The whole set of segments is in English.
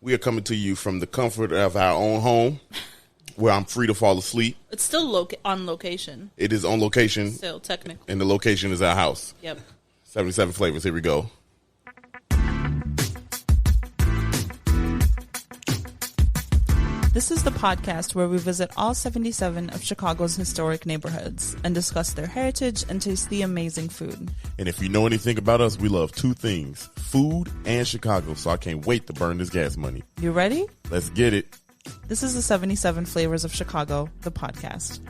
We are coming to you from the comfort of our own home, where I'm free to fall asleep. It's still on location. It is on location. Still, technically. And the location is our house. Yep. 77 flavors. Here we go. This is the podcast where we visit all 77 of Chicago's historic neighborhoods and discuss their heritage and taste the amazing food. And if you know anything about us, we love two things, food and Chicago, so I can't wait to burn this gas money. You ready? Let's get it. This is the 77 Flavors of Chicago, the podcast.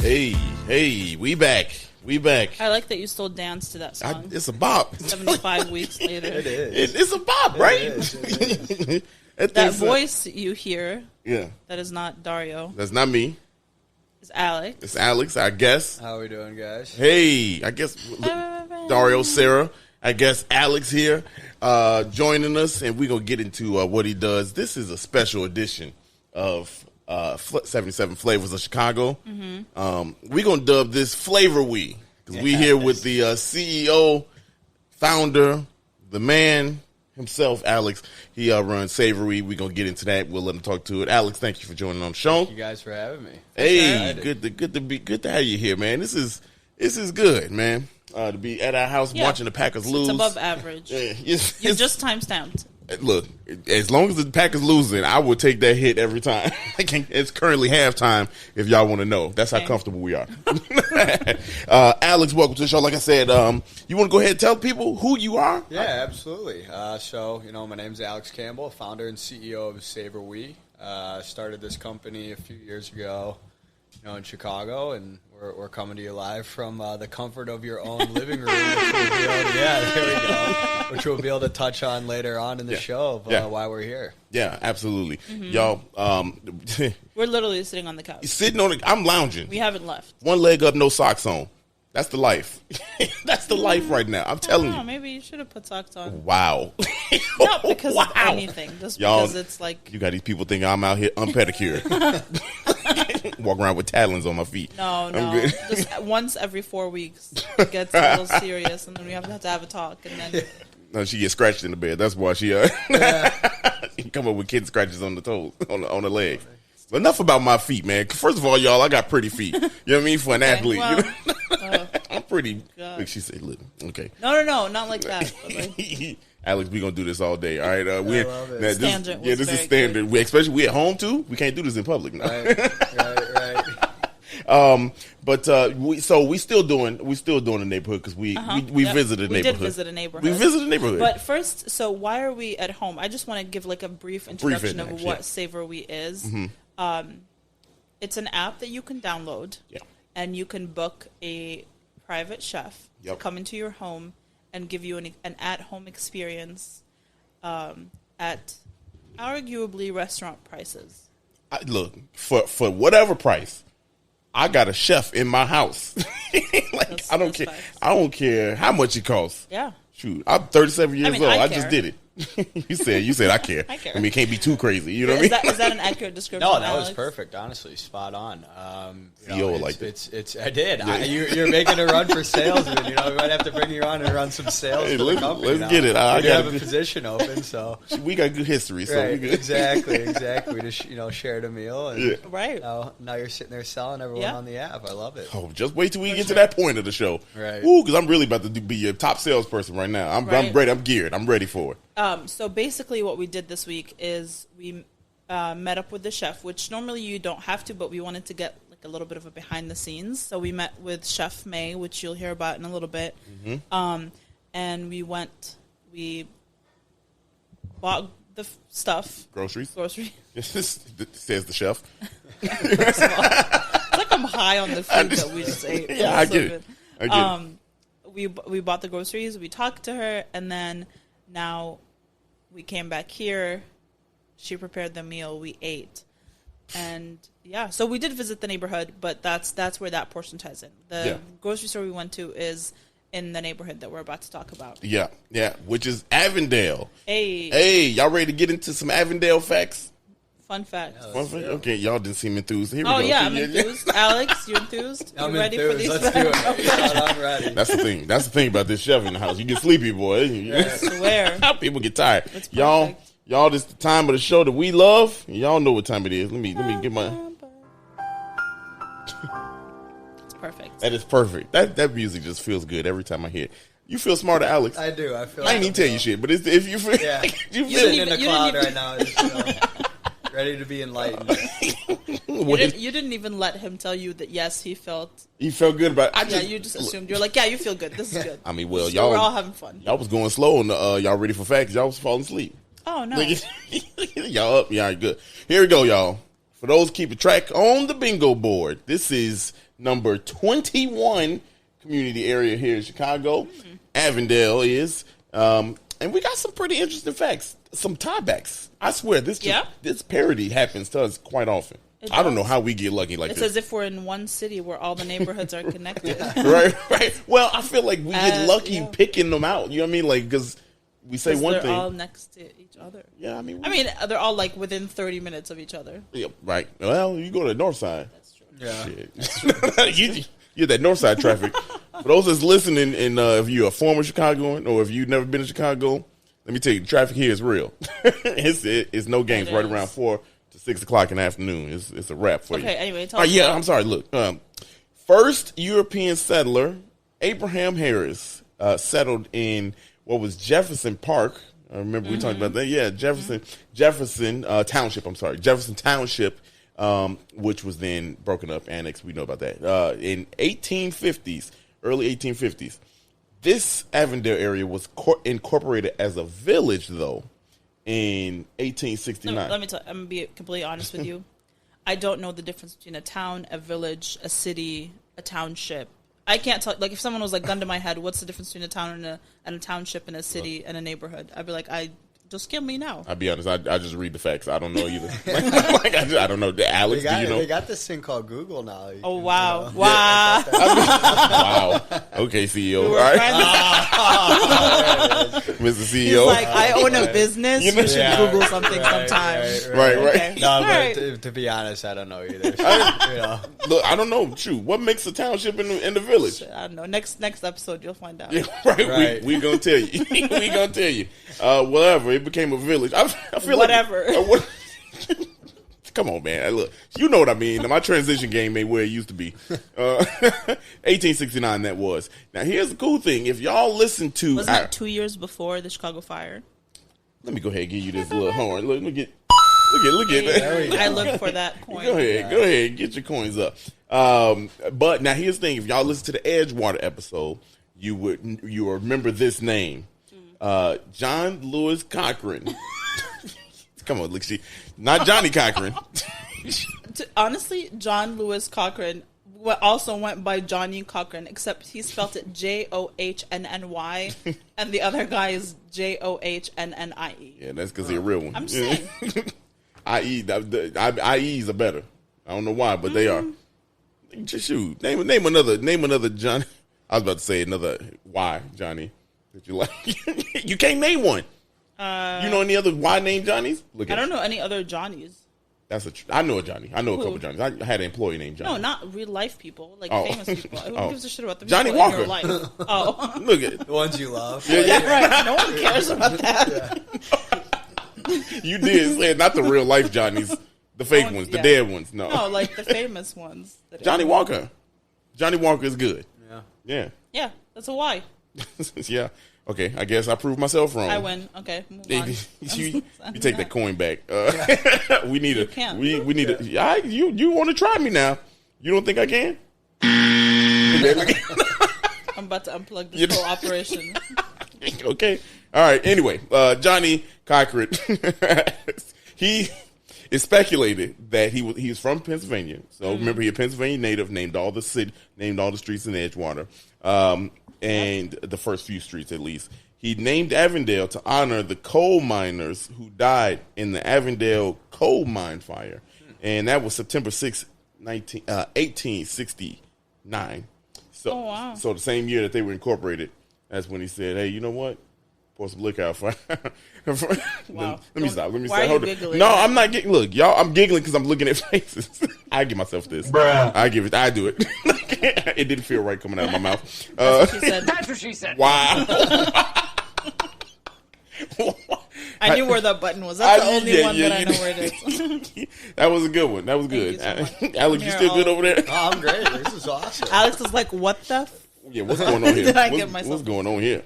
Hey, we back. We back. I like that you still dance to that song. It's a bop. 75 weeks later. It is. It's a bop, right? It is. That voice you hear, yeah, that is not Dario. That's not me. It's Alex. It's Alex, I guess. How we doing, guys? Hey, I guess Dario, Sarah, I guess Alex here joining us, and we're going to get into what he does. This is a special edition of 77 Flavors of Chicago. Mm-hmm. We're going to dub this SavorWe, because we here with the CEO, founder, the man himself, Alex. He runs SavorWe. We're going to get into that. We'll let him talk to it. Alex, thank you for joining on the show. Thank you guys for having me. Hey, good to have you here, man. This is good, man. To be at our house watching the Packers lose. It's above average. Yeah, you just time-stamped. Look, as long as the Packers losing, I will take that hit every time. It's currently halftime, if y'all want to know. That's how comfortable we are. Alex, welcome to the show. Like I said, you want to go ahead and tell people who you are? Yeah, absolutely. My name's Alex Campbell, founder and CEO of SavorWe. Started this company a few years ago, in Chicago, and we're coming to you live from the comfort of your own living room, which we'll be able to touch on later on in the show of why we're here. Yeah, absolutely. Mm-hmm. Y'all, we're literally sitting on the couch. I'm lounging. We haven't left. One leg up, no socks on. That's the life. That's the life right now. I'm telling you. Maybe you should have put socks on. Wow. Not because of anything. Just because it's like... You got these people thinking I'm out here unpedicured. Walk around with talons on my feet. No. Just once every 4 weeks. It gets a little serious, and then we have to have a talk. And then... No, she gets scratched in the bed. That's why she come up with kid scratches on the toes, on the leg. But enough about my feet, man. First of all, y'all, I got pretty feet. You know what I mean? For an athlete. Well, I'm pretty. Look, she said, look, okay. No, not like that. Like, Alex, we're going to do this all day, all right? I love it. This is standard. Especially we at home, too. We can't do this in public. No. Right. We still doing the neighborhood because we visited the neighborhood. We did visit a neighborhood. We visited the neighborhood. But first, so why are we at home? I just want to give like a brief introduction of what SavorWe is. Mm-hmm. It's an app that you can download, and you can book a private chef to come into your home and give you an at-home experience at arguably restaurant prices. Look, for whatever price, I got a chef in my house. I don't care. I don't care how much it costs. Yeah. Shoot, I'm 37 years old. I just did it. you said I care. I care. I mean, it can't be too crazy. You know what I mean? Is that an accurate description? No, that Alex? was perfect. Honestly, spot on. It's I did. You're making a run for salesman. We might have to bring you on and run some sales for the company. Let's get it. I have a position open, so we got good history. So right, we good. Exactly. We just shared a meal, and right. Now you're sitting there selling everyone on the app. I love it. Oh, just wait till we get to that point of the show. Right. Ooh, because I'm really about to be your top salesperson right now. I'm ready. I'm geared. I'm ready for it. So basically what we did this week is we met up with the chef, which normally you don't have to, but we wanted to get like a little bit of a behind the scenes. So we met with Chef May, which you'll hear about in a little bit. Mm-hmm. And we bought the stuff. Groceries. Says the chef. It's like I'm high on the food that we just ate. Yeah, I get it. We bought the groceries, we talked to her, and then now we came back here. She prepared the meal. We ate. And, so we did visit the neighborhood, but that's where that portion ties in. The grocery store we went to is in the neighborhood that we're about to talk about. Yeah, which is Avondale. Hey, y'all ready to get into some Avondale facts? Fun fact. Okay, y'all didn't seem enthused. Here we go. I'm enthused. Alex, you enthused? I'm you ready enthused. for these Let's do it. I'm ready. That's the thing. That's the thing about this chef in the house. You get sleepy, boy. I swear. People get tired. It's perfect. Y'all, this the time of the show that we love. Y'all know what time it is. Let me get my. It's perfect. That is perfect. That music just feels good every time I hear it. You feel smarter, Alex. I do. I feel. I ain't even tell you shit, but if you feel, yeah, you feel sitting in the cloud right now, just, ready to be enlightened. You didn't even let him tell you that. Yes, he felt. He felt good about it. You just assumed. You're like, yeah, you feel good. This is good. I mean, well, y'all we're all having fun. Y'all was going slow, and y'all ready for facts. Y'all was falling asleep. Oh no, y'all up? Yeah, good. Here we go, y'all. For those keeping track on the bingo board, this is number 21 community area here in Chicago. Avondale is, and we got some pretty interesting facts, some tiebacks. I swear, this parody happens to us quite often. I don't know how we get lucky like this. It's as if we're in one city where all the neighborhoods are connected. right. Well, I feel like we get lucky picking them out. You know what I mean? Like, because we say one thing. They're all next to each other. Yeah, I mean, they're all like within 30 minutes of each other. Yeah, right. Well, you go to the north side. That's true. Yeah. you get that north side traffic. For those that's listening, and if you're a former Chicagoan or if you've never been to Chicago, let me tell you, the traffic here is real. It's no games right around 4 to 6 o'clock in the afternoon. It's a wrap for you. Okay, anyway. I'm sorry. Look, first European settler, Abraham Harris, settled in what was Jefferson Park. I remember we talked about that. Yeah, Jefferson Township. I'm sorry, Jefferson Township, which was then broken up, annexed. We know about that. In 1850s, early 1850s, this Avondale area was incorporated as a village, though, in 1869. Let me tell you, I'm going to be completely honest with you. I don't know the difference between a town, a village, a city, a township. I can't tell. Like, if someone was like, gun to my head, what's the difference between a town and a township and a city and a neighborhood? I'd be like, just kill me now. I'll be honest. I just read the facts. I don't know either. I don't know. Alex, do you know? They got this thing called Google now. Oh, wow. You know. Wow. Wow. Okay, CEO. All right. Mr. CEO. He's like, I own a business. You should Google something sometime. Right. Okay. No, but to be honest, I don't know either. So, Look, I don't know. True. What makes a township in the village? I don't know. Next episode, you'll find out. Yeah, right. We gonna tell you. We gonna tell you. Whatever. It became a village. I feel whatever. Like. Come on, man. Look, you know what I mean. My transition game ain't where it used to be. 1869, that was. Now, here's the cool thing. If y'all listen to... Wasn't that 2 years before the Chicago fire? Let me go ahead and give you this little horn. Look at that. I looked for that coin. Go ahead. Get your coins up. But now, here's the thing. If y'all listen to the Edgewater episode, you will remember this name. John Lewis Cochran. Come on, look, not Johnny Cochran. Honestly, John Lewis Cochran also went by Johnny Cochran, except he spelt it Johnnny, and the other guy is Johnnnie. Yeah, that's because he's a real one. I'm saying. IEs are better. I don't know why, but they are. Just shoot. Name another Johnny. I was about to say another Johnny that you like. You can't name one. You know any other Y-named Johnnies? I don't know any other Johnnies. I know a Johnny. I know a couple Johnnies. I had an employee named Johnny. No, not real life people, like famous people. Who gives a shit about the Johnny people Walker. in your life? Oh, look at the ones you love. Yeah, right. No one cares about that. You did say not the real life Johnnies, the fake ones, the dead ones. No, like the famous ones. Johnny Walker. Johnny Walker is good. Yeah. That's a Y. Yeah. Okay, I guess I proved myself wrong. I win. Okay, move on. you take that coin back. We need a. Can't. We need a. You want to try me now? You don't think I can? I'm about to unplug this whole operation. Okay. All right. Anyway, Johnny Cochran. He is speculated that he's from Pennsylvania. So remember, he's a Pennsylvania native. Named all the streets in Edgewater. And the first few streets, at least. He named Avondale to honor the coal miners who died in the Avondale coal mine fire. And that was September 6, 1869. So, oh, wow. So the same year that they were incorporated, that's when he said, hey, you know what? pour some liquor out for. Wow. Let me stop. Why are you Hold on. giggling? No, I'm not giggling. Look, y'all, I'm giggling because I'm looking at faces. I give myself this. Bruh. I do it. It didn't feel right coming out of my mouth. That's what she said. That's what she said. Wow. I knew where that button was. That's the only one that I know where it is. That was a good one. That was good. Thank you so much. Alex, you still good over there? Oh, I'm great. This is awesome. Alex is like, what the? Yeah, what's going on here? Did I get myself? What's going on here?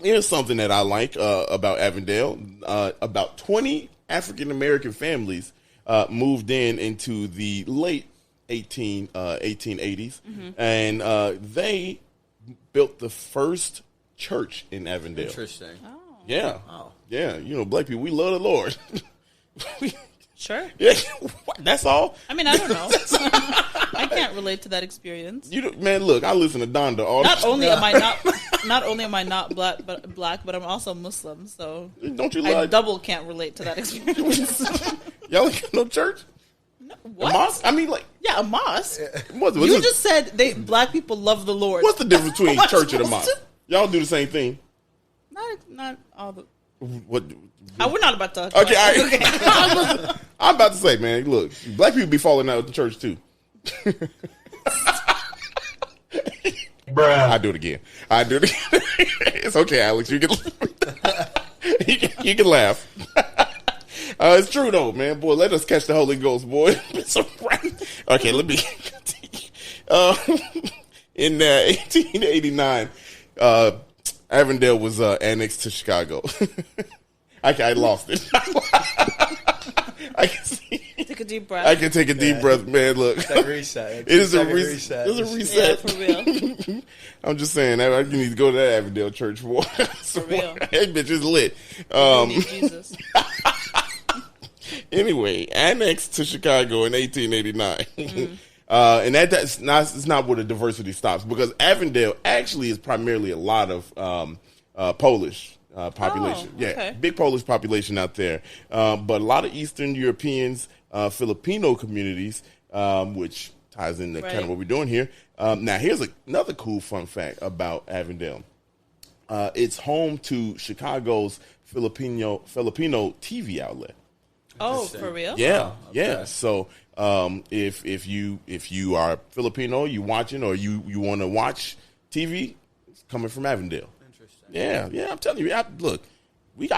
Here's something that I like about Avondale. About 20 African American families moved into the late 1880s, and they built the first church in Avondale. Interesting. Oh. Yeah. Oh. Yeah. You know, black people, we love the Lord. Sure. Yeah. That's all. I mean, I don't know. I can't relate to that experience. Man, look, I listen to Donda all Not the only am I not black, but I'm also Muslim. So Don't you I love double can't relate to that experience. y'all ain't got no church? What? A mosque? I mean, like, Yeah, a mosque. you Just said black people love the Lord. what's the difference between Am I church and a supposed mosque? Y'all do the same thing. Not all the. What? We're not about to talk. Okay, about all right. Okay. I'm about to say, man, look, black people be falling out of the church too. Bruh. I do it again. It's okay, Alex. You can you can laugh. It's true though, man. Boy, let us catch the Holy Ghost, boy. Okay, let me continue. In 1889, Avondale was annexed to Chicago. I lost it. I can see. Take a deep breath. I can take a deep breath, man. Look, It's like reset. it is a reset. It's a Yeah, reset. for real. I'm just saying, I need to go to that Avondale church for real. That bitch is lit. We need Jesus. Anyway, annexed to Chicago in 1889. And that's not where the diversity stops, because Avondale actually is primarily a lot of Polish population. Oh, yeah, okay. big Polish population out there. But a lot of Eastern Europeans, Filipino communities, which ties into kind of Right. what we're doing here. Now, here's another cool fun fact about Avondale. It's home to Chicago's Filipino TV outlet. Oh, for real? Yeah, Oh, yeah. okay. So if you are Filipino, you watching, or you want to watch TV, it's coming from Avondale. Interesting. Yeah. I'm telling you, I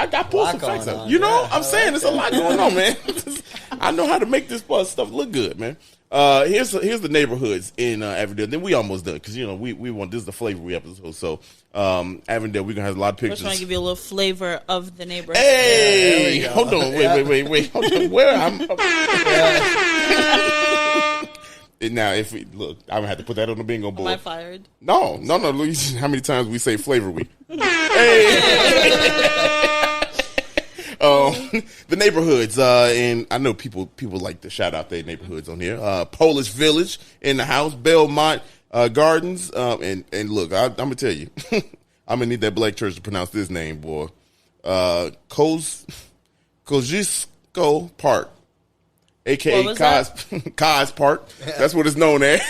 got pulled some Lot facts going out. on, You know, yeah. I'm saying there's a lot going on, man. I know how to make this stuff look good, man. Here's the neighborhoods in Avondale. Then we almost done, because we want, this is the SavorWe episode. So Avondale, we're gonna have a lot of We're just trying pictures. to give you a little flavor of the neighborhood. Hey, there we go. hold on, wait. Hold on. Where I'm. Now, if we look, I'm gonna have to put that on the bingo Am I board. fired? No. Louise, how many times we say SavorWe? Hey. The neighborhoods, and I know people like to shout out their neighborhoods on here. Polish Village in the house, Belmont Gardens, and look, I'm gonna tell you, I'm gonna need that black church to pronounce this name, boy. Kosciuszko Park, aka What was Kaz Park. That's what it's known as.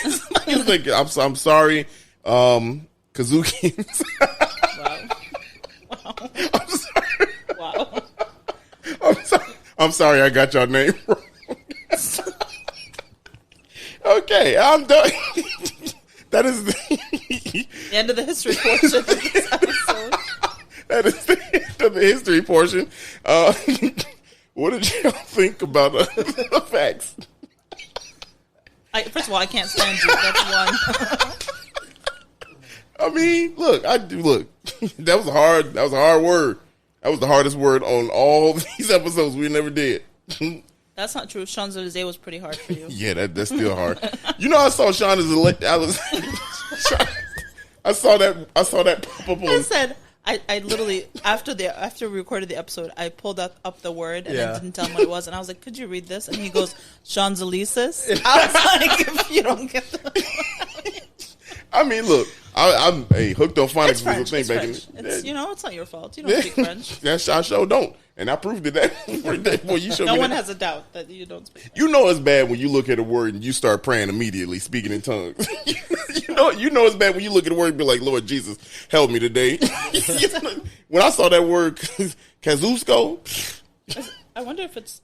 It's like, I'm sorry, Kazuki. Wow. I'm sorry. Wow. I'm sorry I got your name wrong. Okay, I'm done. That is The end of the history portion of this episode. that is the end of the history portion. What did y'all think about the facts? First of all, I can't stand you. That's one. I mean, look. That was a hard word. That was the hardest word on all these episodes we never did. That's not true. Champs-Élysées was pretty hard for you. Yeah, that's still hard. I saw Sean as I saw that pop up I on. said, I literally, after we recorded the episode, I pulled up the word and I didn't tell him what it was. And I was like, could you read this? And he goes, Champs-Élysées. I was like, if you don't get the... I mean, look, I'm hooked on phonics was a thing it's back French. in. It's, it's not your fault. You don't speak French. Yes, I sure don't, and I proved it that. Boy, you no one has a doubt that you don't speak French. You know it's bad when you look at a word and you start praying immediately, speaking in tongues. you know it's bad when you look at a word and be like, Lord Jesus, help me today. When I saw that word, Kazusko, I wonder if it's.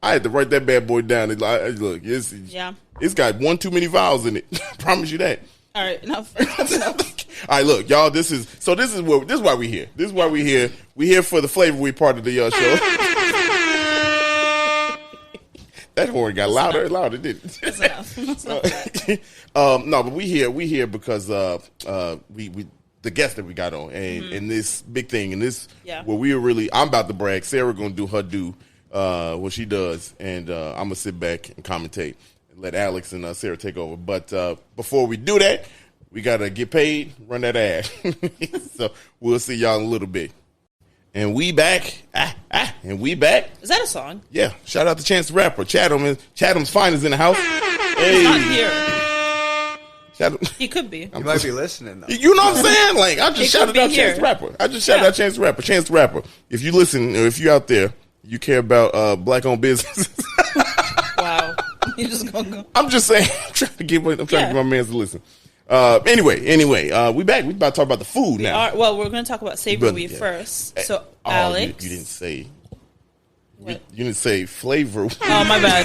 I had to write that bad boy down. It's got one too many vowels in it. Promise you that. All right, enough. That's enough. All right, look, y'all. This is why we here. This is why we here. We here for the SavorWe part of the show. That horn got louder and louder, didn't it? That's enough. That's enough. No, but we here because we the guest that we got on and this big thing and this where we were really. I'm about to brag. Sarah gonna do her what she does, and I'm gonna sit back and commentate and let Alex and Sarah take over. But before we do that, we gotta get paid, run that ad. So we'll see y'all in a little bit. And we back, and we back. Is that a song? Yeah. Shout out to Chance the Rapper. Chatham's finest in the house. He's not here. He could be. You might be listening, though. You know what I'm saying? Like, I just shouted out Chance the Rapper. Chance the Rapper. Chance the Rapper. If you listen, or if you out there, you care about black-owned businesses. Wow. You just gonna go. I'm just saying. I'm trying to get my man to listen. Anyway, we back. We about to talk about the food now. Well, we're going to talk about SavorWe first. So, Alex. You didn't say. What? You didn't say flavor. Oh, my bad.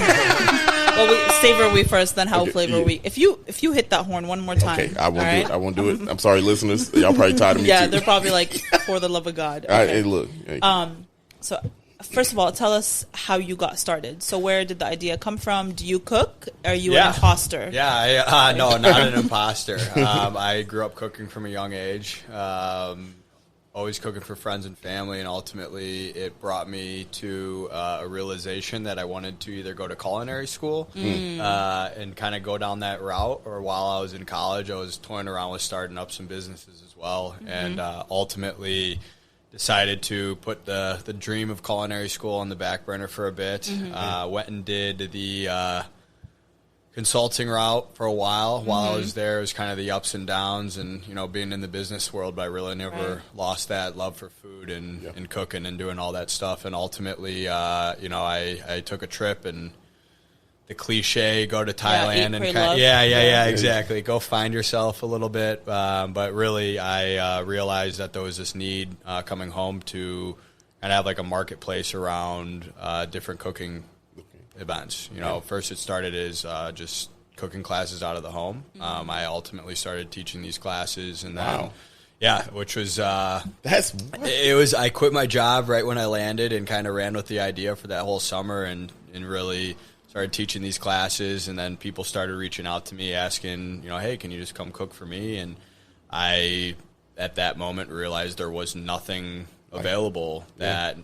Well, SavorWe first, then FlavorWe. If you hit that horn one more time. Okay, I won't do it. I won't do it. I'm sorry, listeners. Y'all probably tired of me too. Yeah, they're probably like, for the love of God. Okay. Hey, look. Hey. So, first of all, tell us how you got started. So where did the idea come from? Do you cook? Are you an imposter? Yeah, no, not an imposter. I grew up cooking from a young age. Always cooking for friends and family, and ultimately it brought me to a realization that I wanted to either go to culinary school and kind of go down that route, or while I was in college, I was toying around with starting up some businesses as well, and ultimately decided to put the dream of culinary school on the back burner for a bit. Went and did the consulting route for a while. While I was there, it was kind of the ups and downs, and being in the business world, but I really never lost that love for food and cooking and doing all that stuff. And ultimately, I took a trip, and the cliche, go to Thailand and exactly, go find yourself a little bit. But really, I realized that there was this need coming home to kind of have like a marketplace around different cooking events. First it started as just cooking classes out of the home. I ultimately started teaching these classes, and then which was I quit my job right when I landed and kind of ran with the idea for that whole summer, and really started teaching these classes, and then people started reaching out to me asking, hey, can you just come cook for me? And I at that moment realized there was nothing available that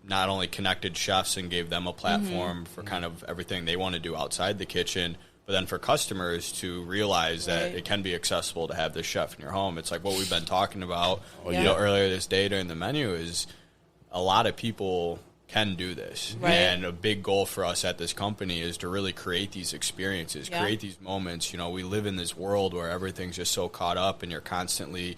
not only connected chefs and gave them a platform for kind of everything they want to do outside the kitchen, but then for customers to realize that it can be accessible to have this chef in your home. It's like what we've been talking about earlier this day during the menu is a lot of people can do this. And a big goal for us at this company is to really create these experiences, create these moments. We live in this world where everything's just so caught up, and you're constantly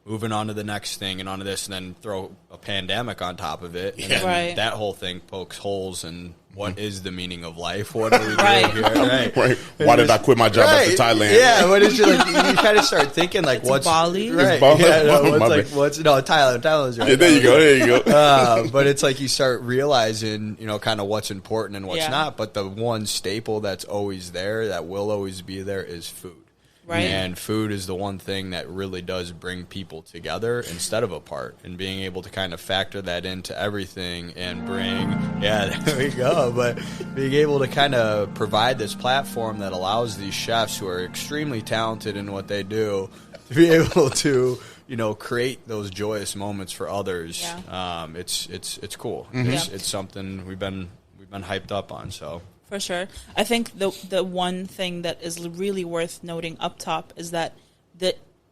moving on to the next thing and onto this, and then throw a pandemic on top of it. And then that whole thing pokes holes in what is the meaning of life? What are we doing here? Why did I quit my job after Thailand? Yeah, what is it? You kind of start thinking like, what's Bali? Right. Bali? Thailand. Thailand's right. Yeah, there you go. But it's like you start realizing, kind of what's important and what's not. But the one staple that's always there, that will always be there, is food. Right. And food is the one thing that really does bring people together instead of apart. And being able to kind of factor that into everything and there we go. But being able to kind of provide this platform that allows these chefs who are extremely talented in what they do to be able to, create those joyous moments for others. It's cool. It's something we've been hyped up on. So. For sure. I think the one thing that is really worth noting up top is that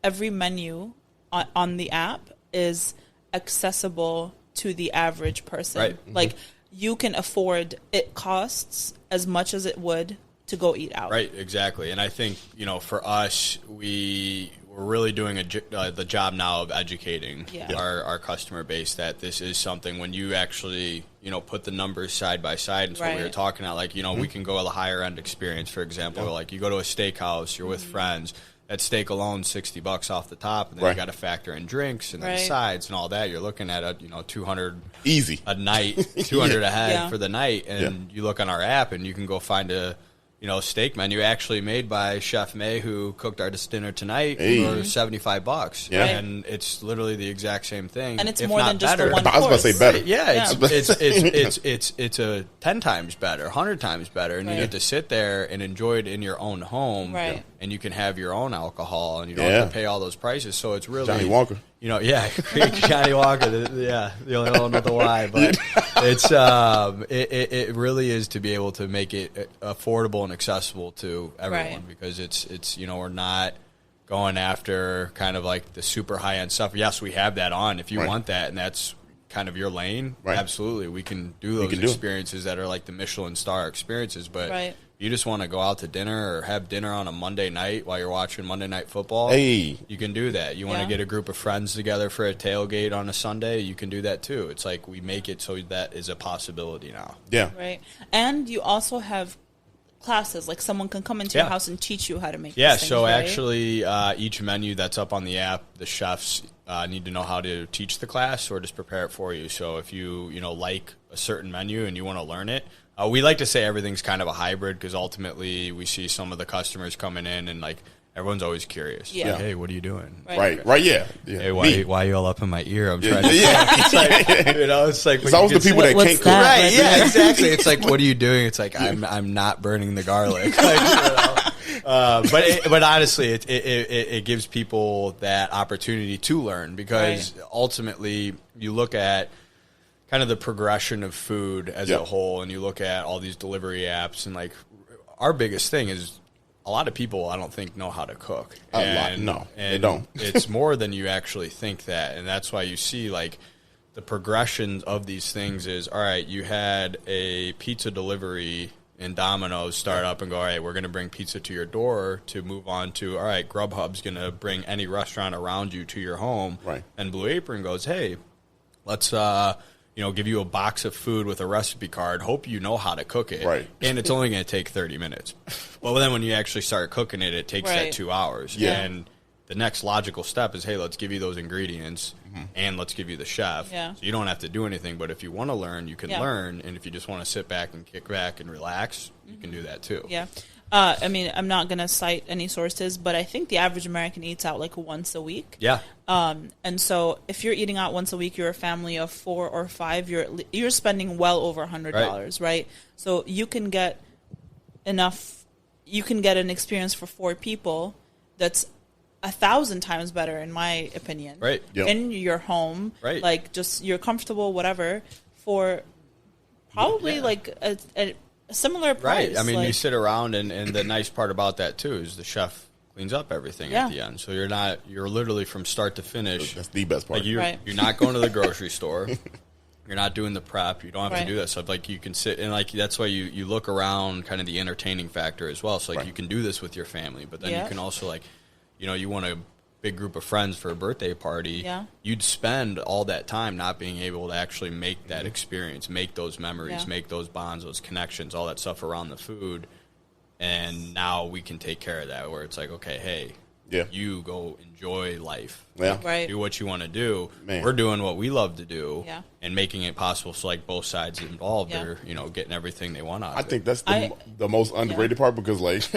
every menu on the app is accessible to the average person. Right. Like, you can afford, it costs as much as it would to go eat out. Right, exactly. And I think, for us, we're really doing the job now of educating our customer base that this is something when you actually, put the numbers side by side. And so we were talking about, we can go to the higher end experience, for example, like you go to a steakhouse, you're with friends. That steak alone, $60 off the top, and then you got to factor in drinks and then sides and all that. You're looking at $200 easy a night, $200 a head for the night, and you look on our app and you can go find a steak menu actually made by Chef May, who cooked our dinner tonight for $75. Yeah. And it's literally the exact same thing, and it's if more not than just better. the one course. I was about to say better. Yeah, it's a 10 times better, 100 times better, and you get to sit there and enjoy it in your own home, and you can have your own alcohol, and you don't have to pay all those prices. So it's really Johnny Walker. Johnny Walker. The only one with the Y, but it's it really is to be able to make it affordable and accessible to everyone because it's we're not going after kind of like the super high end stuff. Yes, we have that on if you want that, and that's kind of your lane. Absolutely, we can do those experiences that are like the Michelin star experiences, but. You just want to go out to dinner or have dinner on a Monday night while you're watching Monday Night Football, you can do that. You want to get a group of friends together for a tailgate on a Sunday, you can do that too. It's like we make it so that is a possibility now. Yeah. Right. And you also have classes, like someone can come into your house and teach you how to make these things, so actually each menu that's up on the app, the chefs need to know how to teach the class or just prepare it for you. So if you like a certain menu and you want to learn it, we like to say everything's kind of a hybrid because ultimately we see some of the customers coming in and like everyone's always curious. Yeah. Like, hey, what are you doing? Right. Yeah. Hey, why are you all up in my ear? I'm trying to. It's like it's always the people that can't cook. Right. Yeah. Exactly. It's like, what are you doing? It's like I'm not burning the garlic. But honestly, it gives people that opportunity to learn because ultimately you look at kind of the progression of food as a whole, and you look at all these delivery apps, and like our biggest thing is a lot of people I don't think know how to cook. No, they don't. It's more than you actually think that, and that's why you see like the progression of these things is, all right, you had a pizza delivery in Domino's start up and go, all right, we're going to bring pizza to your door, to move on to, all right, Grubhub's going to bring any restaurant around you to your home. Right. And Blue Apron goes, hey, let's give you a box of food with a recipe card. Hope you know how to cook it. Right. And it's only going to take 30 minutes. Well, then when you actually start cooking it, it takes that 2 hours. Yeah. And the next logical step is, hey, let's give you those ingredients and let's give you the chef. Yeah. So you don't have to do anything. But if you want to learn, you can learn. And if you just want to sit back and kick back and relax, you can do that too. Yeah. I mean, I'm not going to cite any sources, but I think the average American eats out like once a week. Yeah. And so if you're eating out once a week, you're a family of 4 or 5, you're spending well over $100, right? So you can get an experience for 4 people that's 1,000 times better, in my opinion. Right. Yep. In your home. Right. Like, just you're comfortable, whatever, for probably like a similar price. Right. I mean, you sit around, and the nice part about that, too, is the chef cleans up everything at the end. So you're literally from start to finish. That's the best part. Like you're not going to the grocery store. You're not doing the prep. You don't have to do that stuff. Like, you can sit, and like that's why you look around kind of the entertaining factor as well. So, like, you can do this with your family, but then you can also, like, you want a big group of friends for a birthday party, you'd spend all that time not being able to actually make that experience, make those memories, make those bonds, those connections, all that stuff around the food. And now we can take care of that, where it's like, okay, hey, you go enjoy life. Yeah. Right. Do what you want to do. Man. We're doing what we love to do, Yeah. and making it possible so like both sides involved are, getting everything they want out of it. I think that's the most underrated part because, like,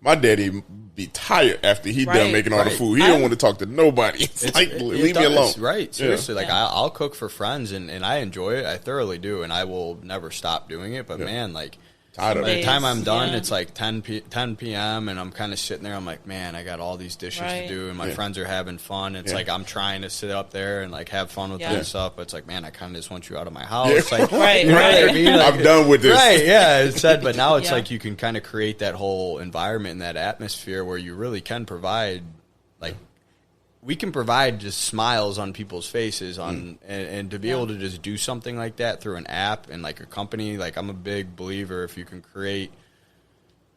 my daddy be tired after he done making all the food. He don't want to talk to nobody. It's like, leave me alone. Right. Seriously. Like, I'll cook for friends, and I enjoy it. I thoroughly do, and I will never stop doing it. But, man, like, by the time I'm done, it's like 10 p.m., and I'm kind of sitting there. I'm like, man, I got all these dishes to do, and my friends are having fun. It's like I'm trying to sit up there and, like, have fun with this stuff. But it's like, man, I kind of just want you out of my house. Like, right. You know what I mean? Like, I'm done with this. Right, yeah. It's sad, but now it's like you can kind of create that whole environment and that atmosphere where you really can provide, like, we can provide just smiles on people's faces and to be able to just do something like that through an app and like a company. Like, I'm a big believer if you can create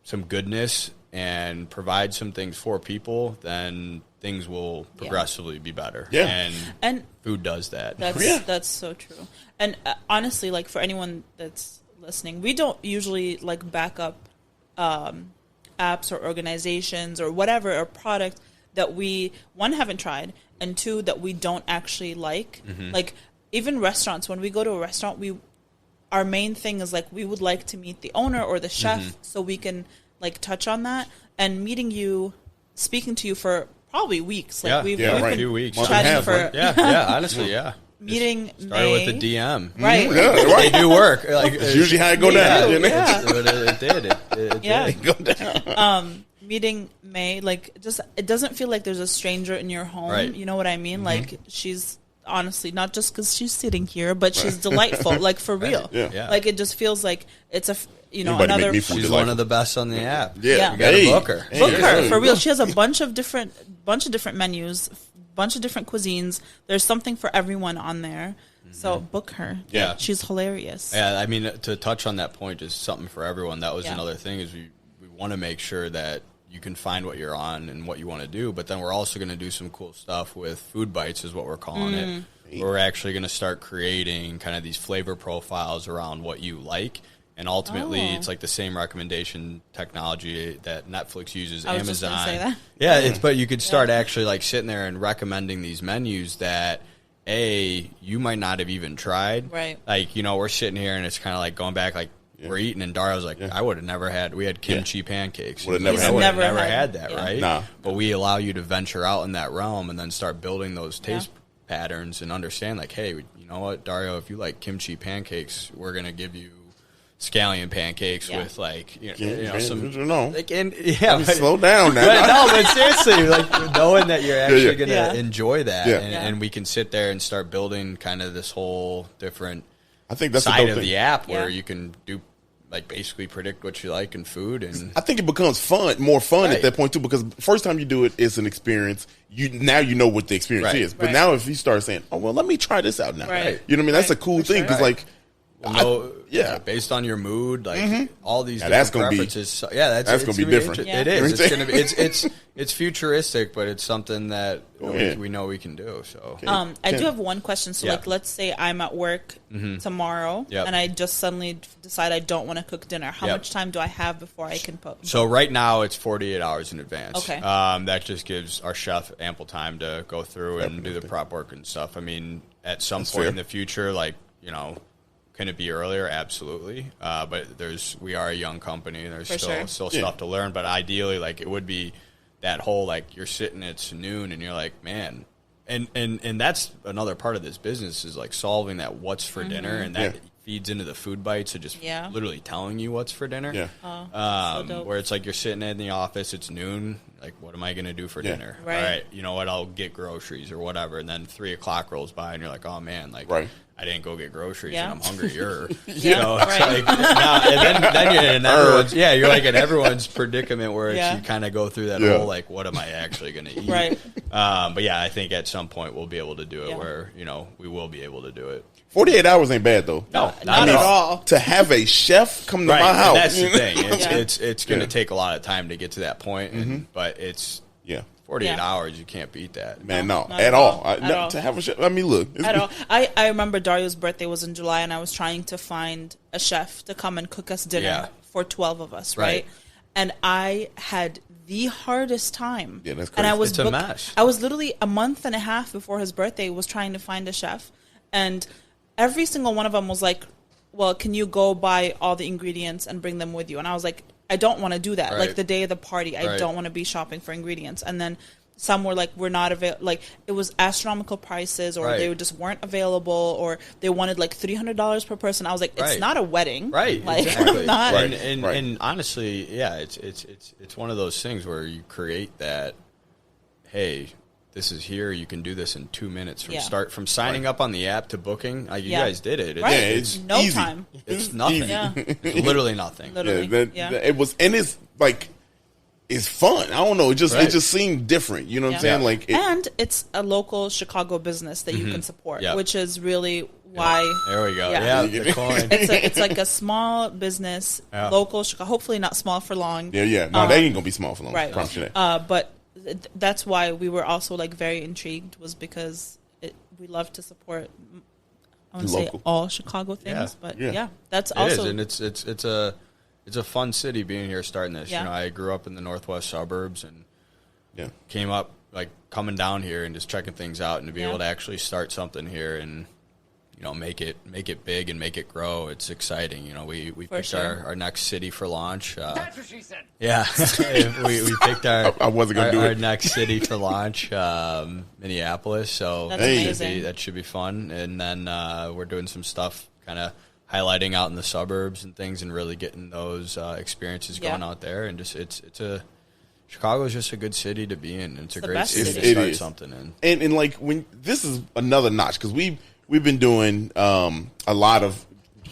some goodness and provide some things for people, then things will progressively be better. Yeah. And food does that. That's so true. And honestly, like for anyone that's listening, we don't usually like back up apps or organizations or whatever, or product that we, one, haven't tried, and two, that we don't actually like. Like even restaurants, when we go to a restaurant, our main thing is like we would like to meet the owner or the chef so we can like touch on that. And meeting you, speaking to you for probably weeks. Like we've been a few weeks. chatting for Honestly, meeting started with a DM, right? They do work. Like it's usually how it go down. It did. It did go down. Meeting May, like, just it doesn't feel like there's a stranger in your home. Right. You know what I mean? Like, she's honestly not just because she's sitting here, but she's delightful. Like for real. Yeah. Like it just feels like it's Anybody another. make me feel She's delightful. one of the best on the app. Yeah. You gotta book her. Book her for real. She has a bunch of different menus, bunch of different cuisines. There's something for everyone on there. So book her. Yeah. She's hilarious. Yeah, I mean, to touch on that point, just something for everyone. That was another thing, is we want to make sure that you can find what you're on and what you want to do. But then we're also going to do some cool stuff with Food Bites, is what we're calling it. We're actually going to start creating kind of these flavor profiles around what you like. And ultimately, it's like the same recommendation technology that Netflix uses, I was Amazon. just gonna say that. Yeah, but you could start actually like sitting there and recommending these menus that you might not have even tried. Right. Like, we're sitting here and it's kind of like going back, like we're eating, and Dario's like, I would have never had. We had kimchi pancakes. Would have I would have never had had that, yeah. right? Nah. But we allow you to venture out in that realm and then start building those taste patterns and understand, like, hey, you know what, Dario, if you like kimchi pancakes, we're gonna give you scallion pancakes with like some like, and slow down now. No, but seriously, like knowing that you're actually gonna enjoy that, and we can sit there and start building kind of this whole different side of the app where you can do like basically predict what you like in food. And I think it becomes more fun at that point too, because first time you do it, it's an experience. Now you know what the experience is, but now if you start saying, oh well, let me try this out now, you know what I mean? That's a cool thing, because like. Based on your mood, like all these that's different gonna preferences. That's gonna be different. It is. It's gonna be. It's futuristic, but it's something that we know we can do. So, I do have one question. So, like, let's say I'm at work tomorrow, and I just suddenly decide I don't want to cook dinner. How much time do I have before I can put? So right now it's 48 hours in advance. Okay. That just gives our chef ample time to go through and do the prep work and stuff. I mean, at some point in the future, like, can it be earlier? Absolutely. But we are a young company, and there's still stuff to learn. But ideally, like, it would be that whole, like, you're sitting at noon and you're like, man, and that's another part of this business, is like solving that what's for dinner, and that feeds into the Food Bites, so just literally telling you what's for dinner. Yeah. So where it's like you're sitting in the office, it's noon, like, what am I going to do for dinner? Right. All right, you know what, I'll get groceries or whatever, and then 3 o'clock rolls by and you're like, oh man, like, I didn't go get groceries and I'm hungrier. It's like, and then you're in everyone's, you're like in everyone's predicament where you kind of go through that whole, like, what am I actually going to eat? Right. But I think at some point we'll be able to do it where, we will be able to do it. 48 hours ain't bad though. No, not at all. To have a chef come to my house. That's the thing. It's going to take a lot of time to get to that point, but it's 48 hours. You can't beat that. Man, no, at all. To have a chef. I mean, look. At all. I remember Dario's birthday was in July, and I was trying to find a chef to come and cook us dinner for 12 of us, right? And I had the hardest time. Yeah, that's crazy. And I was it's a mess. I was literally a month and a half before his birthday was trying to find a chef, and every single one of them was like, well, can you go buy all the ingredients and bring them with you? And I was like, I don't want to do that. Like the day of the party, I don't want to be shopping for ingredients. And then some were like, we're not available. Like, it was astronomical prices, or they just weren't available, or they wanted like $300 per person. I was like, it's not a wedding, right? Like, exactly. I'm not. And honestly, it's one of those things where you create that. Hey, this is here. You can do this in 2 minutes from signing up on the app to booking. Like, you guys did it. It's no easy. time. It's nothing. It's literally nothing. It was, and it's like, it's fun. I don't know. It just seemed different. You know what I'm saying? Like, and it's a local Chicago business that you can support, which is really why. There we go. Yeah. Yeah, the coin. It's like a small business, local, hopefully not small for long. Yeah. No, they ain't gonna be small for long. Right. Promise you that. But that's why we were also like very intrigued, was because we love to support. I want to say all Chicago things, but that's also it is, and it's a fun city being here starting this. Yeah. You know, I grew up in the northwest suburbs and came up like coming down here and just checking things out, and to be able to actually start something here and make it big and make it grow. It's exciting. We picked our next city for launch. That's what she said. Yeah, we picked our next city for launch, Minneapolis. So that's amazing. That should be fun. And then we're doing some stuff, kind of highlighting out in the suburbs and things, and really getting those experiences going out there. And just Chicago is just a good city to be in. It's a great city to start something in. And like when this is another notch, because we've been doing a lot of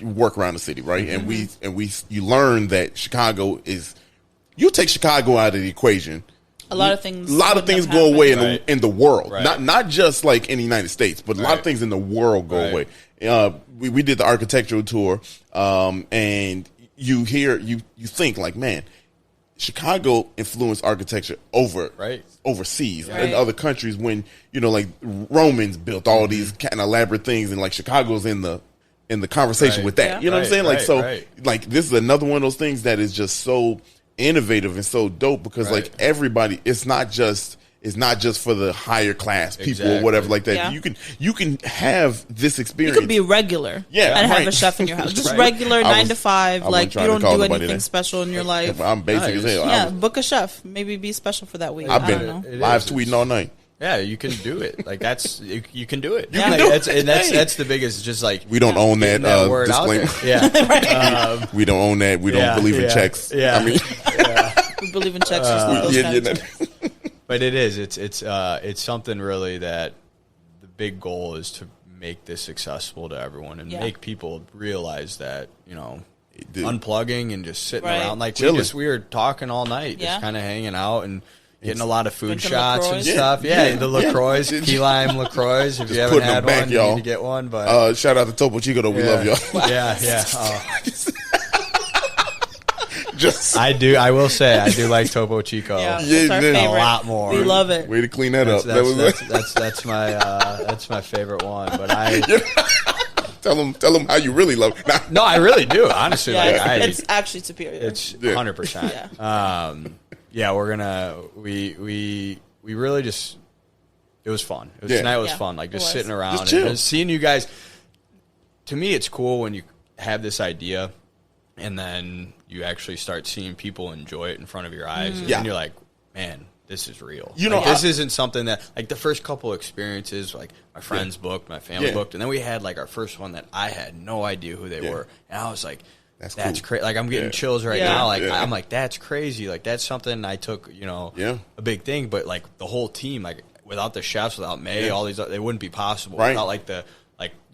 work around the city, right? Mm-hmm. And you learn that Chicago is. You take Chicago out of the equation, a lot of things go away in the world. Right. Not just like in the United States, but a lot of things in the world go away. We did the architectural tour, and you think like, man, Chicago influenced architecture overseas in other countries, when like Romans built all these kind of elaborate things, and like Chicago's in the conversation with that. You know what I'm saying? Like like this is another one of those things that is just so innovative and so dope, because like everybody, it's not just for the higher class people or whatever like that. You can have this experience. You could be regular and have a chef in your house. Just regular 9 to 5. Like, you don't do anything special in your life. I'm basic as hell. Yeah, book a chef. Maybe be special for that week. I've been live tweeting all night. Yeah, you can do it. Like you can do it. You can do it. That's the biggest. Just like we don't own that disclaimer. Yeah, we don't own that. We don't believe in checks. Yeah, I mean, we believe in checks. But it is. It's something really that the big goal is to make this accessible to everyone and make people realize that unplugging and just sitting around, like we were talking all night, just kind of hanging out and getting a lot of food shots and stuff. The LaCroix, key lime LaCroix. If you haven't had one, you need to get one. But shout out to Topo Chico, though. We love y'all. Yeah. I do. I will say I do like Topo Chico. A lot more. We love it. Way to clean that up. That's my favorite one. But tell them how you really love it. No, I really do. Honestly, it's actually superior. It's 100%. We're gonna we really just, it was fun. Tonight was fun. Like just sitting around and seeing you guys. To me, it's cool when you have this idea and then you actually start seeing people enjoy it in front of your eyes, and then you're like, man, this is real. This isn't something that, like, the first couple experiences, like my friends booked, my family booked, and then we had like our first one that I had no idea who they were, and I was like, that's cool. Crazy. Like, I'm getting chills right now. Like, I'm like, that's crazy. Like, that's something I took, a big thing, but like the whole team, like without the chefs, without May, all these, they wouldn't be possible. Without like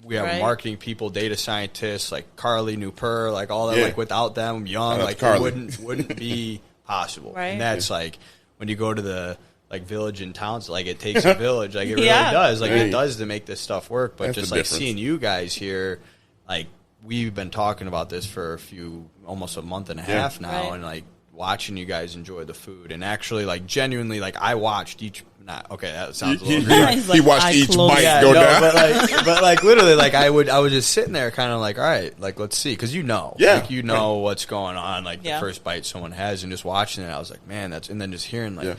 we have marketing people, data scientists, like Carly Newper, like all that. Like, without them, Young, like it wouldn't be possible. And that's like when you go to the like village and towns, like it takes a village. Like it really does. Like it does to make this stuff work. But just like seeing you guys here, like we've been talking about this for almost a month and a half now, and like watching you guys enjoy the food and actually like genuinely, like I watched each. That sounds a little weird. He watched each bite go down. But like literally, like I was just sitting there, kind of like, all right, like let's see, because like, what's going on, like the first bite someone has, and just watching it, I was like, man, and then just hearing like,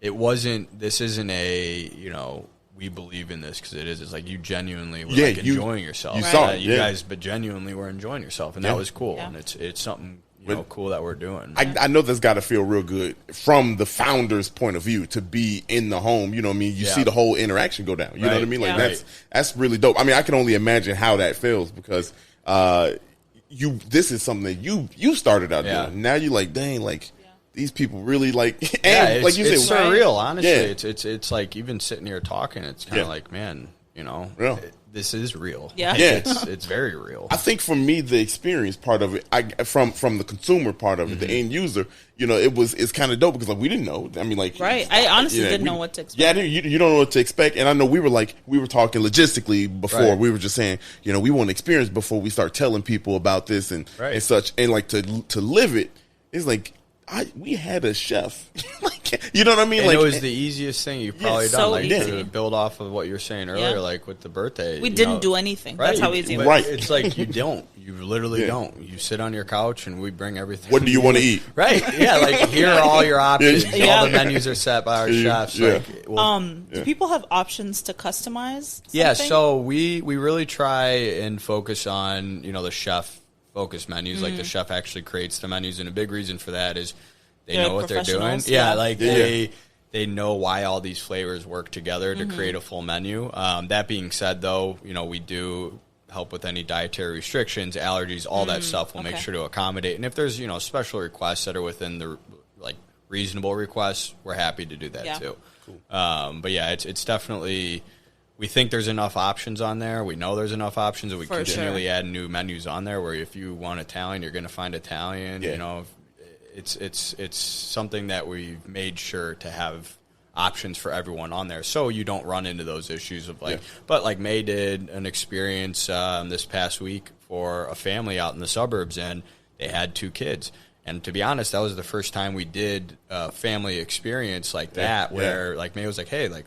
this isn't a we believe in this because it is. It's like you genuinely were like enjoying yourself. You saw it, you guys, but genuinely were enjoying yourself, and that was cool, and it's something. Cool that we're doing. I know that's got to feel real good from the founder's point of view to be in the home. You know what I mean? You see the whole interaction go down. You know what I mean? Like that's really dope. I mean, I can only imagine how that feels because this is something that you started out doing. Now you're like, dang, like these people really like. And like you said, it's surreal. Honestly, it's like even sitting here talking. It's kind of like, man. You know, Yeah. This is real. Yeah. Yeah. It's very real. I think for me, the experience part of it, from the consumer part of it, the end user, it's kind of dope because like we didn't know. I mean, like Right. I honestly didn't know what to expect. Yeah, you don't know what to expect, and I know we were talking logistically before. Right. We were just saying, we want experience before we start telling people about this and such, and like to live it is like. We had a chef. You know what I mean? And it was the easiest thing you've probably done. so Like easy. to build off of what you were saying earlier, like with the birthday. We didn't do anything. Right. That's how easy it was. Right. It's like you don't. You literally don't. You sit on your couch and we bring everything. What do you want to eat? Right. Yeah. Like here are all your options. Yeah. All the menus are set by our chefs. Yeah. Like, Do people have options to customize something? yeah. So we really try and focus on the chef focused menus. Like the chef actually creates the menus, and a big reason for that is they know what they're doing. professionals, Yeah. yeah. Like they know why all these flavors work together to create a full menu. That being said, though, we do help with any dietary restrictions, allergies, all that stuff. We'll make sure to accommodate. And if there's, special requests that are within the reasonable requests, we're happy to do that too. Cool. But yeah, it's definitely, we think there's enough options on there. We know there's enough options, and we continually add new menus on there where if you want Italian, you're going to find Italian, It's something that we've made sure to have options for everyone on there, so you don't run into those issues of But like May did an experience this past week for a family out in the suburbs, and they had 2 kids. And to be honest, that was the first time we did a family experience like that, where like May was like, "Hey, like."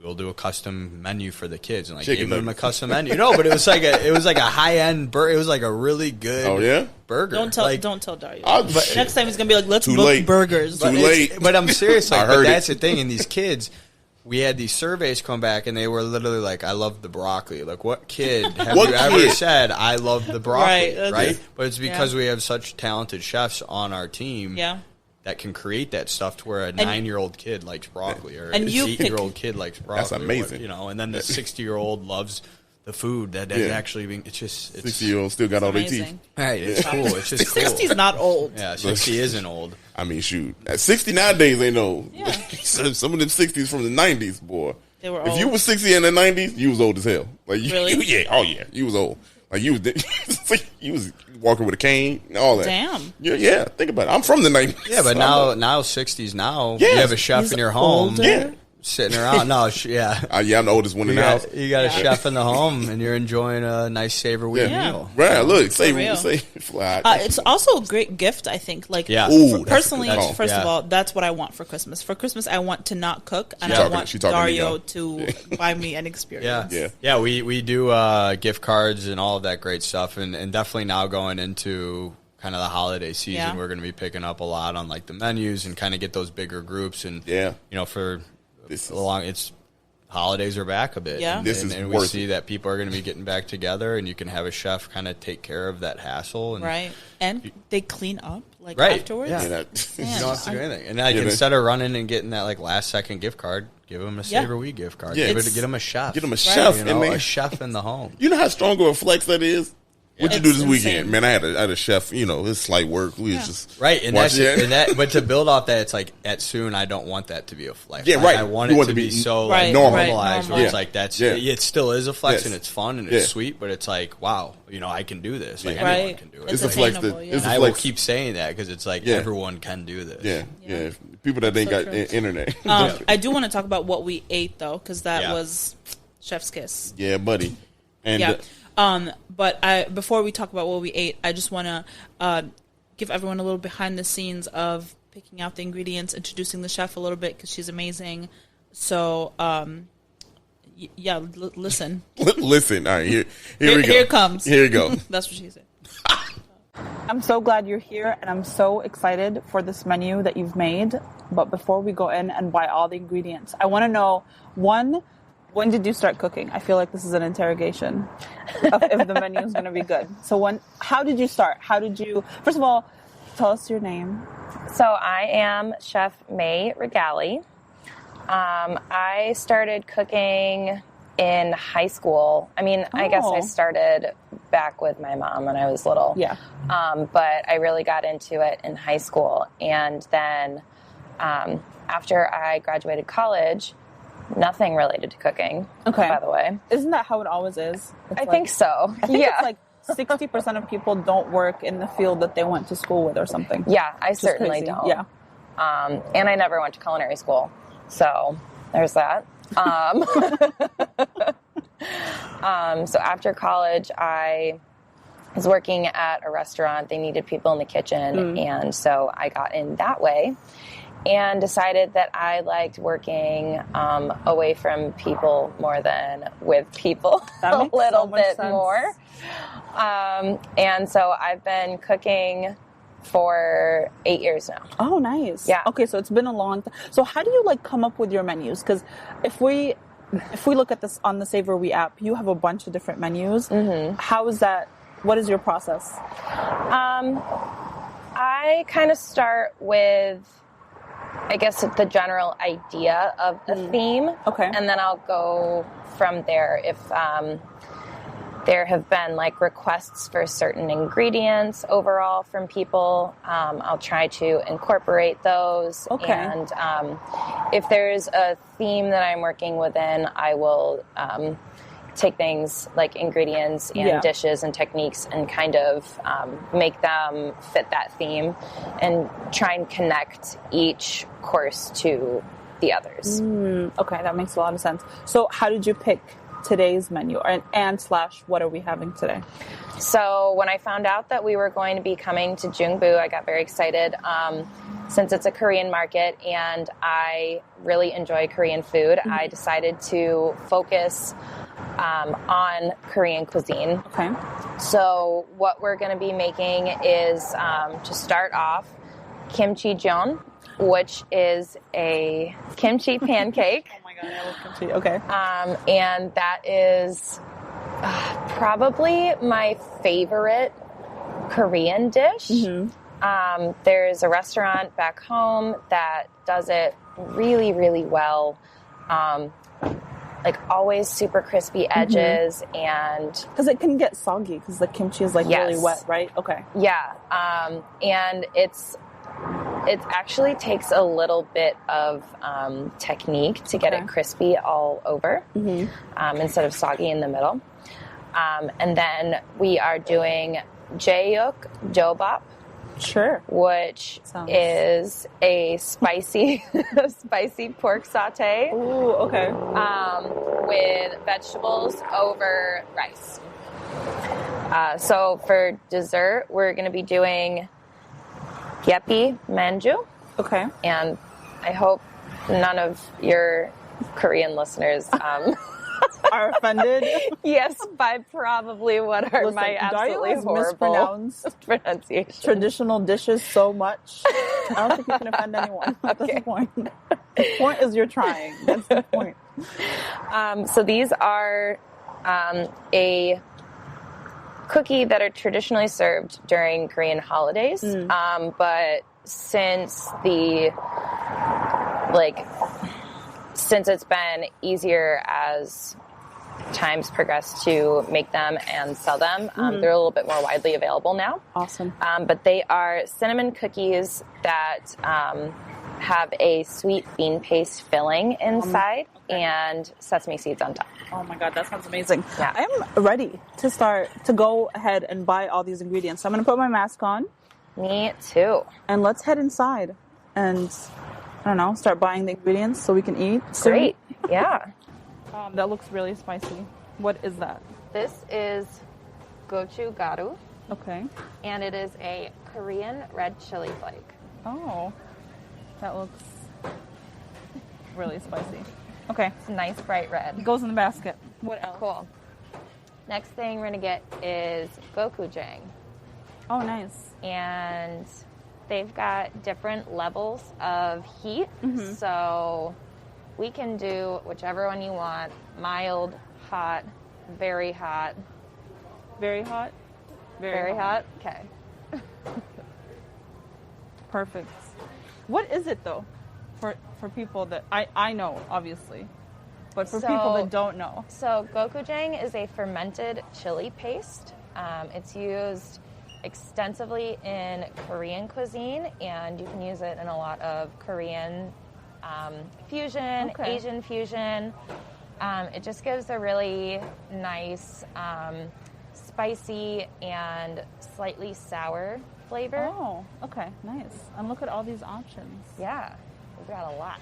We'll do a custom menu for the kids, and like give them a custom menu. But it was like a high end burger. It was like a really good burger. Don't tell Dario. But next time he's gonna be like, let's book burgers. Too late. But I'm serious. Like, I heard that's the thing. And these kids, we had these surveys come back, and they were literally like, "I love the broccoli." Like, what kid have you ever said, "I love the broccoli"? Right? But it's because we have such talented chefs on our team. Yeah. That can create that stuff to where a 9-year-old kid likes broccoli, or an 8-year-old kid likes broccoli. That's amazing. And then the 60-year-old loves the food that is actually being. It's just 60-year-old still got all their teeth. Right, it's cool. It's just cool. 60's not old. Yeah, 60 isn't old. I mean, shoot, at 60 nowadays ain't old. Yeah. Some of them 60s from the 90s, boy. They were if old. you was 60 in the 90s, you was old as hell. Like Really? You was old. Like you was walking with a cane and all that. Damn. Yeah. Think about it. I'm from the 90s. Yeah, but now 60s now. You have a chef in your home. Older? Yeah. Sitting around. No, yeah. I'm the oldest one in the house. You got a chef in the home, and you're enjoying a nice SavorWe meal. Right, look, say fly. It's also a great gift, I think. Like, Ooh, personally, first of all, that's what I want for Christmas. For Christmas, I want to not cook, and I want Dario to buy me an experience. Yeah. We do gift cards and all of that great stuff, and definitely now going into kind of the holiday season, we're going to be picking up a lot on like the menus and kind of get those bigger groups, and for it's holidays are back a bit. Yeah. And we see that people are going to be getting back together, and you can have a chef kind of take care of that hassle. And and they clean up afterwards. Yeah. You don't have to do anything. And instead of running and getting that like last second gift card, give them a SavorWe gift card. Yeah. Get them a chef. Get them a chef. A chef in the home. You know how strong of a flex that is? What'd you do this weekend? Man, I had a chef, his slight work. We was just and but to build off that, it's like at soon I don't want that to be a flex. Yeah, right. I want it to be so normalized where it's like it still is a flex and it's fun and it's sweet, but it's like, wow, I can do this. Like anyone can do it. It's a flex. I will keep saying that because it's like everyone can do this. Yeah. People that ain't got internet. I do want to talk about what we ate though, because that was chef's kiss. Yeah, buddy. And but before we talk about what we ate, I just want to give everyone a little behind the scenes of picking out the ingredients, introducing the chef a little bit because she's amazing. So, listen. Listen. All right, here we go. Here it comes. Here you go. That's what she said. I'm so glad you're here, and I'm so excited for this menu that you've made. But before we go in and buy all the ingredients, I want to know, when did you start cooking? I feel like this is an interrogation of if the menu is going to be good. So how did you start? First of all, tell us your name. So I am Chef May Regali. I started cooking in high school. I mean, I guess I started back with my mom when I was little. Yeah. But I really got into it in high school. And then after I graduated college, Nothing related to cooking. Okay. By the way. Isn't that how it always is? I think so. I think it's like 60% of people don't work in the field that they went to school with or something. Yeah, I certainly don't. Yeah. And I never went to culinary school. So there's that. So after college, I was working at a restaurant. They needed people in the kitchen. And so I got in that way and decided that I liked working away from people more than with people a little bit more. And so I've been cooking for 8 years now. Oh, nice. Yeah. Okay, so it's been a long time. So how do you like come up with your menus? Because if we look at this on the SavorWe app, you have a bunch of different menus. How is that? What is your process? I kind of start with, I guess, the general idea of the theme. Okay. And then I'll go from there. If there have been like requests for certain ingredients overall from people, I'll try to incorporate those. Okay. And if there's a theme that I'm working within, I will take things like ingredients and dishes and techniques and kind of make them fit that theme and try and connect each course to the others. Okay, that makes a lot of sense. So how did you pick today's menu and / what are we having today? So when I found out that we were going to be coming to Jungbu, I got very excited since it's a Korean market and I really enjoy Korean food. I decided to focus on Korean cuisine. Okay. So what we're going to be making is, to start off, kimchi jeon, which is a kimchi pancake. Oh my god, I love kimchi. Okay. And that is probably my favorite Korean dish. There's a restaurant back home that does it really, really well. Like always super crispy edges and... Because it can get soggy because the kimchi is like really wet, right? Okay. Yeah. And it actually takes a little bit of technique to get it crispy all over instead of soggy in the middle. And then we are doing jaeuk jobap. Sure. Which is a spicy pork saute. Ooh, okay. With vegetables over rice. So for dessert, we're going to be doing gyepi manju. Okay. And I hope none of your Korean listeners are offended. Yes, by probably what are my absolutely horrible pronunciation. Traditional dishes so much. I don't think you can offend anyone at this point. The point is you're trying. That's the point. So these are a cookie that are traditionally served during Korean holidays. But since it's been easier as times progress to make them and sell them, they're a little bit more widely available now. Awesome. But they are cinnamon cookies that have a sweet bean paste filling inside and sesame seeds on top. Oh my god, that sounds amazing. Yeah. I'm ready to go ahead and buy all these ingredients. So I'm going to put my mask on. Me too. And let's head inside and, I don't know, start buying the ingredients so we can eat soon. Great. Yeah. That looks really spicy. What is that? This is gochugaru. Okay. And it is a Korean red chili flake. Oh, that looks really spicy. Okay. It's nice bright red. It goes in the basket. What else? Cool. Next thing we're going to get is gochujang. Oh, nice. And they've got different levels of heat. So we can do whichever one you want. Mild, hot, very hot. Very hot? Very hot? Okay. Perfect. What is it, though, for people that... I know, obviously, but for people that don't know. So gochujang is a fermented chili paste. It's used extensively in Korean cuisine, and you can use it in a lot of Korean fusion, Asian fusion. It just gives a really nice, spicy and slightly sour flavor. Oh, okay, nice. And look at all these options. Yeah, we've got a lot.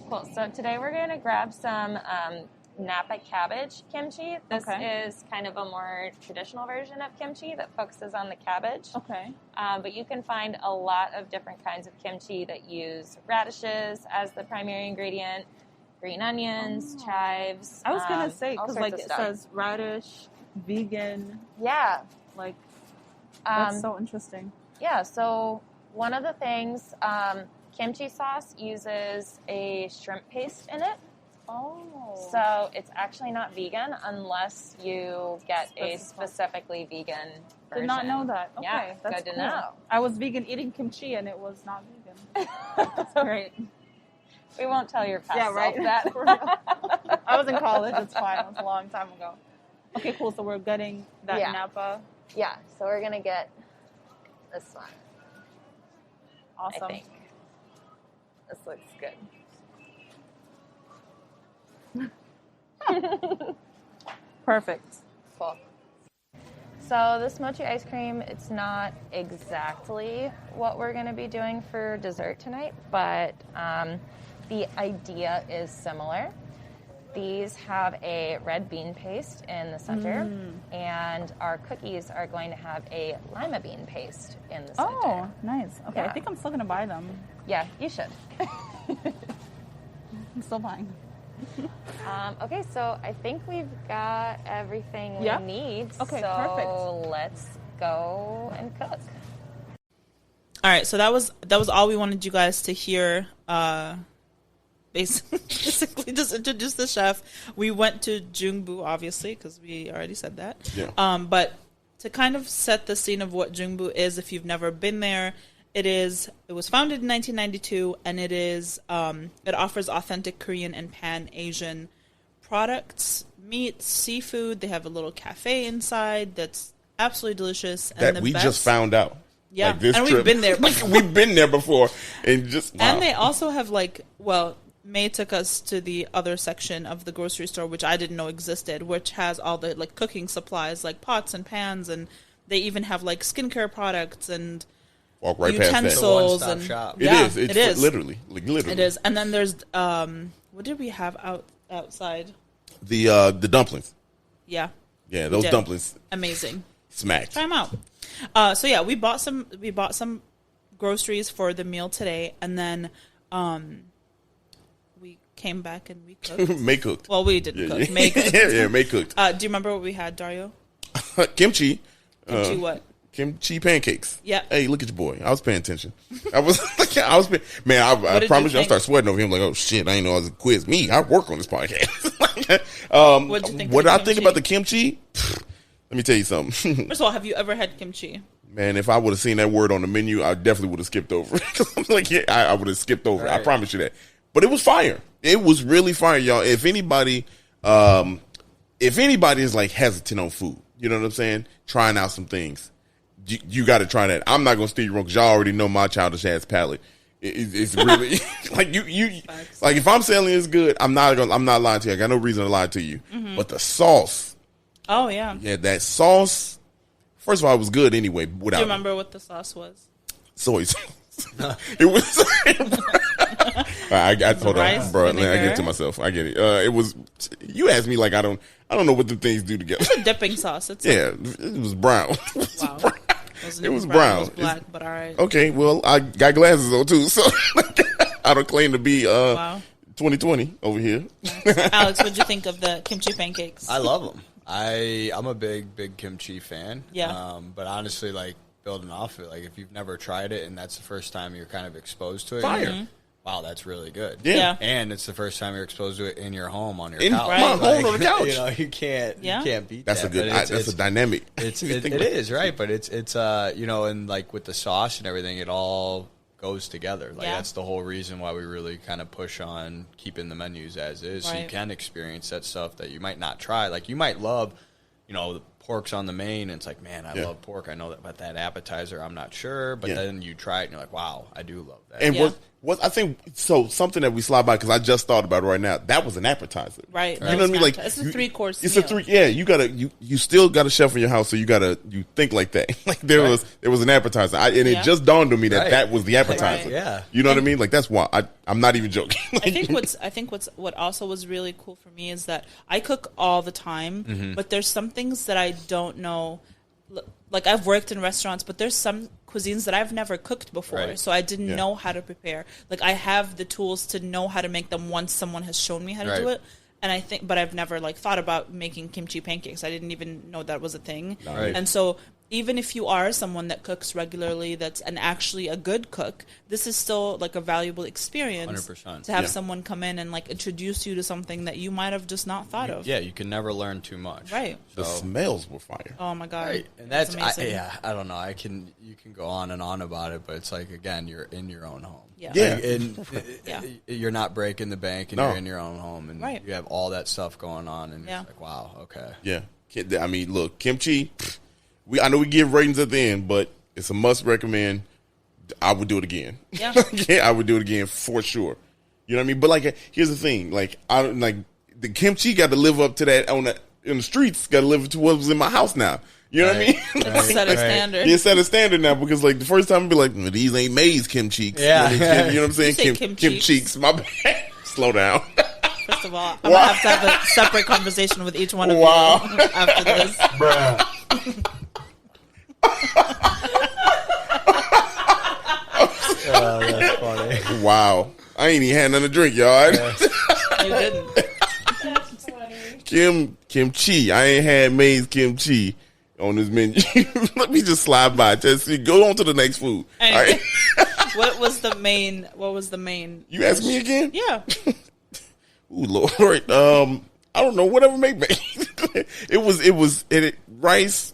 Cool. So today we're going to grab some Napa cabbage kimchi. This is kind of a more traditional version of kimchi that focuses on the cabbage. Okay. But you can find a lot of different kinds of kimchi that use radishes as the primary ingredient, green onions, chives. I was going to say, because like it stuff. says radish, vegan. Yeah. Like, that's so interesting. Yeah, so one of the things, kimchi sauce uses a shrimp paste in it. Oh. So it's actually not vegan unless you get a specifically vegan version. Did not know that. Okay, yeah, that's good to cool. know. I was vegan eating kimchi and it was not vegan. That's great. We won't tell your past right. self that. I was in college. It's fine. It was a long time ago. Okay, cool. So we're getting that Napa. Yeah, so we're going to get this one. Awesome. I think. This looks good. Perfect. Cool. So this mochi ice cream, it's not exactly what we're going to be doing for dessert tonight, but the idea is similar. These have a red bean paste in the center, and our cookies are going to have a lima bean paste in the center. Oh, nice. Okay, Yeah. I think I'm still going to buy them. Yeah, you should. I'm still buying. Okay, so I think we've got everything we need. Okay, so perfect. Let's go and cook. All right, so that was all we wanted you guys to hear. Basically, just introduce the chef. We went to Jungbu, obviously, because we already said that. Yeah. But to kind of set the scene of what Jungbu is, if you've never been there, it was founded in 1992, and it offers authentic Korean and Pan-Asian products, meats, seafood. They have a little cafe inside that's absolutely delicious. And that we just found out. Yeah, like this and trip. we've been there. We've been there before, and just wow. And they also have May took us to the other section of the grocery store, which I didn't know existed, which has all the cooking supplies, like pots and pans, and they even have skincare products and walk right utensils. Past that. And shop. It is literally. It is. And then there's what did we have outside? The dumplings. Yeah. Yeah, those dumplings. Amazing. Smacked. Try them out. So yeah, we bought some groceries for the meal today, and then we came back and we cooked. May cooked. Well, we didn't cook. May cooked. Yeah, May cooked. Do you remember what we had, Dario? Kimchi. Kimchi what? Kimchi pancakes. Yeah. Hey, look at your boy. I was paying attention. I promise you, I start sweating over him. Like, oh shit, I didn't know I was a quiz. Me, I work on this podcast. What did you think? What did I think about the kimchi? Let me tell you something. First of all, have you ever had kimchi? Man, if I would have seen that word on the menu, I definitely would have skipped over it. I would have skipped over it. I promise you that. But it was fire. It was really fire, y'all. If anybody is hesitant on food, you know what I'm saying? Trying out some things. You got to try that. I'm not going to steer you wrong because y'all already know my childish ass palate. It's really if I'm saying it's good, I'm not lying to you. I got no reason to lie to you. Mm-hmm. But the sauce. Oh yeah. Yeah, that sauce. First of all, it was good anyway. Do you remember what the sauce was? Soy sauce. It was. Hold on, bro. I get it to myself. I get it. It was. You asked me I don't know what the things do together. It's a dipping sauce. It was brown. Wow. It was brown. It was black, but all right. Okay, well, I got glasses on too, so I don't claim to be 2020 over here. Nice. Alex, what'd you think of the kimchi pancakes? I love them. I'm a big kimchi fan. Yeah. But honestly, building off of it, if you've never tried it and that's the first time you're kind of exposed to it, fire. Mm-hmm. Wow, that's really good. Yeah. And it's the first time you're exposed to it in your home on your couch. Right. Home on the couch. You can't beat that's that. That's a dynamic. It is, right? But it's and with the sauce and everything, it all goes together. That's the whole reason why we really kind of push on keeping the menus as is, so you can experience that stuff that you might not try. You might love, pork's on the main, and it's like, man, I love pork. I know that, but that appetizer, I'm not sure. But then you try it, and you're like, wow, I do love that. And what I think, so something that we slide by, because I just thought about it right now, that was an appetizer. Right. You know what I mean? Like, it's a 3-course It's meal. a 3, yeah, you still got a chef in your house, so you think like that. Like, there was an appetizer. It just dawned on me that was the appetizer. Right. Yeah. You know what I mean? Like, that's why I'm not even joking. I think what also was really cool for me is that I cook all the time, but there's some things that I don't know. Like, I've worked in restaurants, but there's some cuisines that I've never cooked before, so I didn't know how to prepare. Like, I have the tools to know how to make them once someone has shown me how to do it. And but I've never thought about making kimchi pancakes. I didn't even know that was a thing. Right. And so even if you are someone that cooks regularly, that's actually a good cook, this is still a valuable experience 100%. to have someone come in and introduce you to something that you might have just not thought of. Yeah, you can never learn too much. Right. The smells were fire. Oh my God. Right. And That's that's amazing. I don't know. You can go on and on about it, but it's like, again, you're in your own home. Yeah. Yeah. And you're not breaking the bank, and you're in your own home, and you have all that stuff going on, and it's like, wow, okay. Yeah. I mean, look, kimchi, I know we give ratings at the end, but it's a must recommend. I would do it again. Yeah. I would do it again for sure. You know what I mean? But here's the thing: the kimchi got to live up to that in the streets. Got to live up to what was in my house now. You know what I mean? Set a standard. Yeah, set a standard now, because the first time I'd be like, these ain't maize kimchi. Yeah. You know what I'm saying? You say Kim cheeks. My bad. Slow down. First of all, I'm going to have a separate conversation with each one of you after this. Bruh. That's funny. Wow. I ain't even had nothing to drink, y'all. You didn't. That's funny. Kimchi. I ain't had maize kimchi on this menu. Let me just slide by. Just go on to the next food. Anyway. All right? What was the main? You ask me again? Yeah. Ooh, Lord. I don't know. Whatever make maize. it was rice.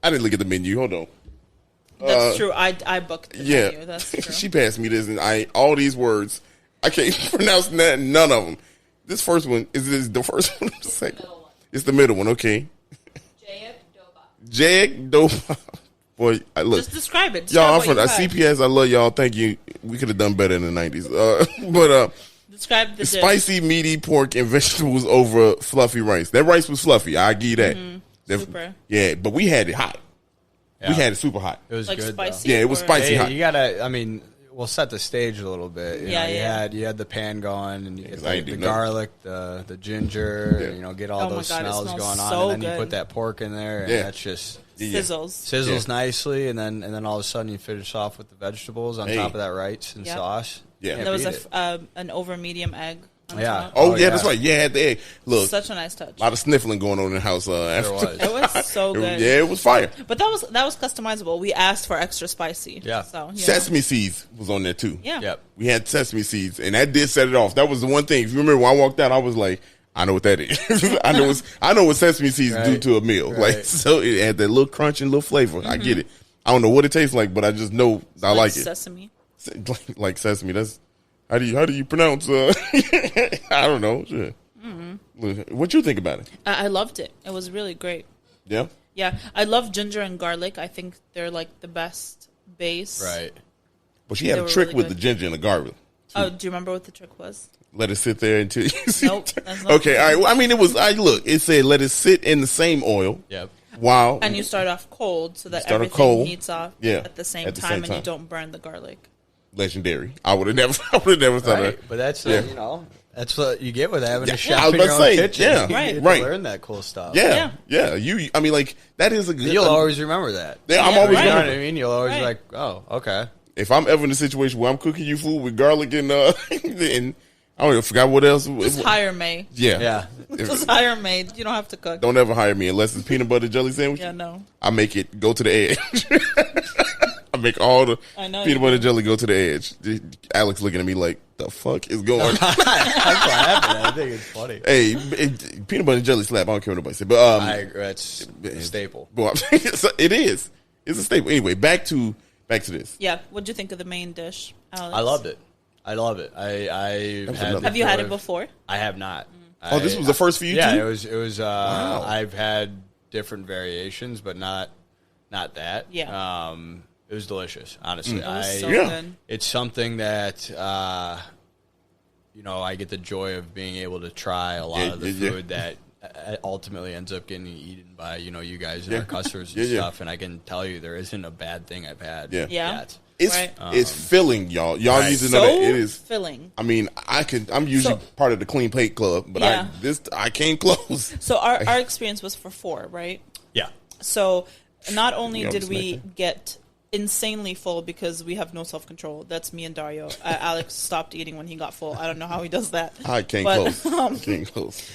I didn't look at the menu. Hold on. That's true. I booked the menu. That's true. She passed me this, and all these words, I can't pronounce none of them. This first one is the first one. Or the second? It's the middle one. Okay. Jag Doba. Boy, look. Just describe it. Y'all, I'm Describe from what you had. CPS. I love y'all. Thank you. We could have done better in the 90s. But Describe the dish. spicy, meaty pork and vegetables over fluffy rice. That rice was fluffy. I give you that. Super. Yeah, but we had it hot. Yeah. We had it super hot. It was good, spicy. though. Yeah, it was or- spicy Hey, hot. you gotta. I mean, we'll set the stage a little bit. You Yeah, know, you had the pan going, and you get 'cause I ain't the do nothing. garlic, the ginger. Yeah. Get all Oh my those God, it smells smells going on, so and then you good. put that pork in there, and Yeah. that's just Sizzles. nicely, and then all of a sudden you finish off with the vegetables on Hey. top of that rice and Yep. sauce. Yeah. Can't There was beat it. an over medium egg. On Yeah. top. Oh, Oh, yeah, yeah. that's right. Yeah, had the egg. Look, Such a nice touch. a lot of sniffling going on in the house. There After. was. It was so good. Yeah, it was fire. But that was customizable. We asked for extra spicy. Yeah. So Sesame seeds was on there too. Yeah. Yep. We had sesame seeds, and that did set it off. That was the one thing. If you remember, when I walked out, I was like, I know what that is. I know what sesame seeds do Right. to a meal. Right. Like, so it had that little crunch and little flavor. I get it. I don't know what it tastes like, but I just know I like it. Sesame. Like sesame. That's how do you pronounce? I don't know. Sure. What you think about it? I loved it. It was really great. Yeah. Yeah, I love ginger and garlic. I think they're the best base. Right. But she had They a were trick really with good. the ginger and the garlic. Oh, do you remember what the trick was? Let it sit there until you see. Nope, that's not Okay, all right. Well, I mean, it was. Look, it said let it sit in the same oil. Yep. While And you start off cold so that Start off everything cold. heats off Yeah, at the same at the time, same and you time. don't burn the garlic. legendary. I would have never thought Right. of. But that's Yeah. that's what you get with having Yeah, a chef I was in about your to own say, kitchen. yeah, You right, get right. to learn that cool stuff. Yeah. You. I mean, like that is a good. You'll always remember that. Yeah, I'm Yeah, always right. You know gonna. what I mean? You'll always be Right. like, oh, okay. If I'm ever in a situation where I'm cooking you food with garlic and and I don't even forgot what else. Just hire May. Yeah. Yeah. Just hire May. You don't have to cook. Don't ever hire me unless it's peanut butter jelly sandwich. Yeah, no. I make it go to the edge. I make all the I know peanut you butter jelly go to the edge. Alex looking at me like, the fuck is going on? That's what happened. I think it's funny. Hey, peanut butter and jelly slap. I don't care what nobody says. But I agree. That's a staple. but it is. It's a staple. Anyway, back to this. Yeah. What'd you think of the main dish, Alex? I loved it. I love it. I was had another- Have you had it before? I have not. Oh, this was the first for you yeah, too? It was. I've had different variations, but not that. Yeah. It was delicious, honestly. It was so good. It's something that, I get the joy of being able to try a lot of the food that ultimately ends up getting eaten by, you guys and our customers and stuff. And I can tell you there isn't a bad thing I've had yet. It's filling, y'all. Y'all need to know that it is filling. I mean, I'm usually part of the Clean Plate Club, but I can't close. So our experience was for 4, right? Yeah. So not only did we get insanely full because we have no self-control. That's me and Dario. Alex stopped eating when he got full. I don't know how he does that. I can't close. Can't close.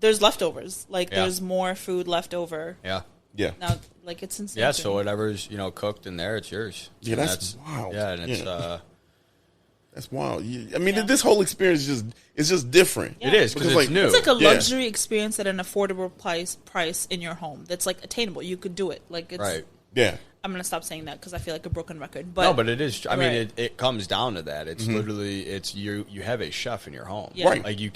There's leftovers. There's more food left over. Yeah. Yeah. Now, it's insane. Yeah, so whatever's, cooked in there, it's yours. Yeah, that's wild. Yeah, and it's... that's wild. I mean, this whole experience is just different. Yeah. It is, because it's new. It's like a luxury experience at an affordable price in your home. That's, attainable. You could do it. Right. Yeah. I'm going to stop saying that because I feel like a broken record. But no, but it is. I mean, it comes down to that. It's literally, you have a chef in your home. Yeah. Right. You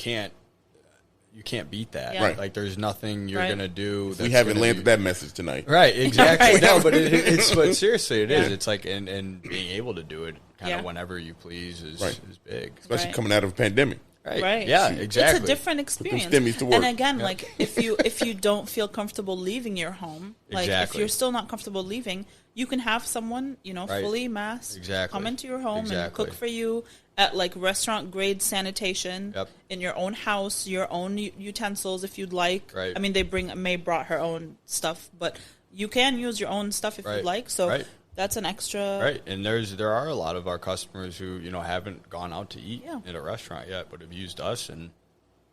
can't beat that. Yeah. Right. There's nothing you're going to do. We haven't landed that message tonight. Right, exactly. Right. No, but seriously, it is. It's and being able to do it kind of whenever you please is big. Especially coming out of a pandemic. Right. Yeah, exactly. It's a different experience. And again, if you don't feel comfortable leaving your home, if you're still not comfortable leaving, you can have someone, fully masked come into your home and cook for you at restaurant grade sanitation in your own house, your own utensils if you'd like. Right. I mean, May brought her own stuff, but you can use your own stuff if you'd like. So that's an extra. Right, and there are a lot of our customers who haven't gone out to eat at a restaurant yet, but have used us, and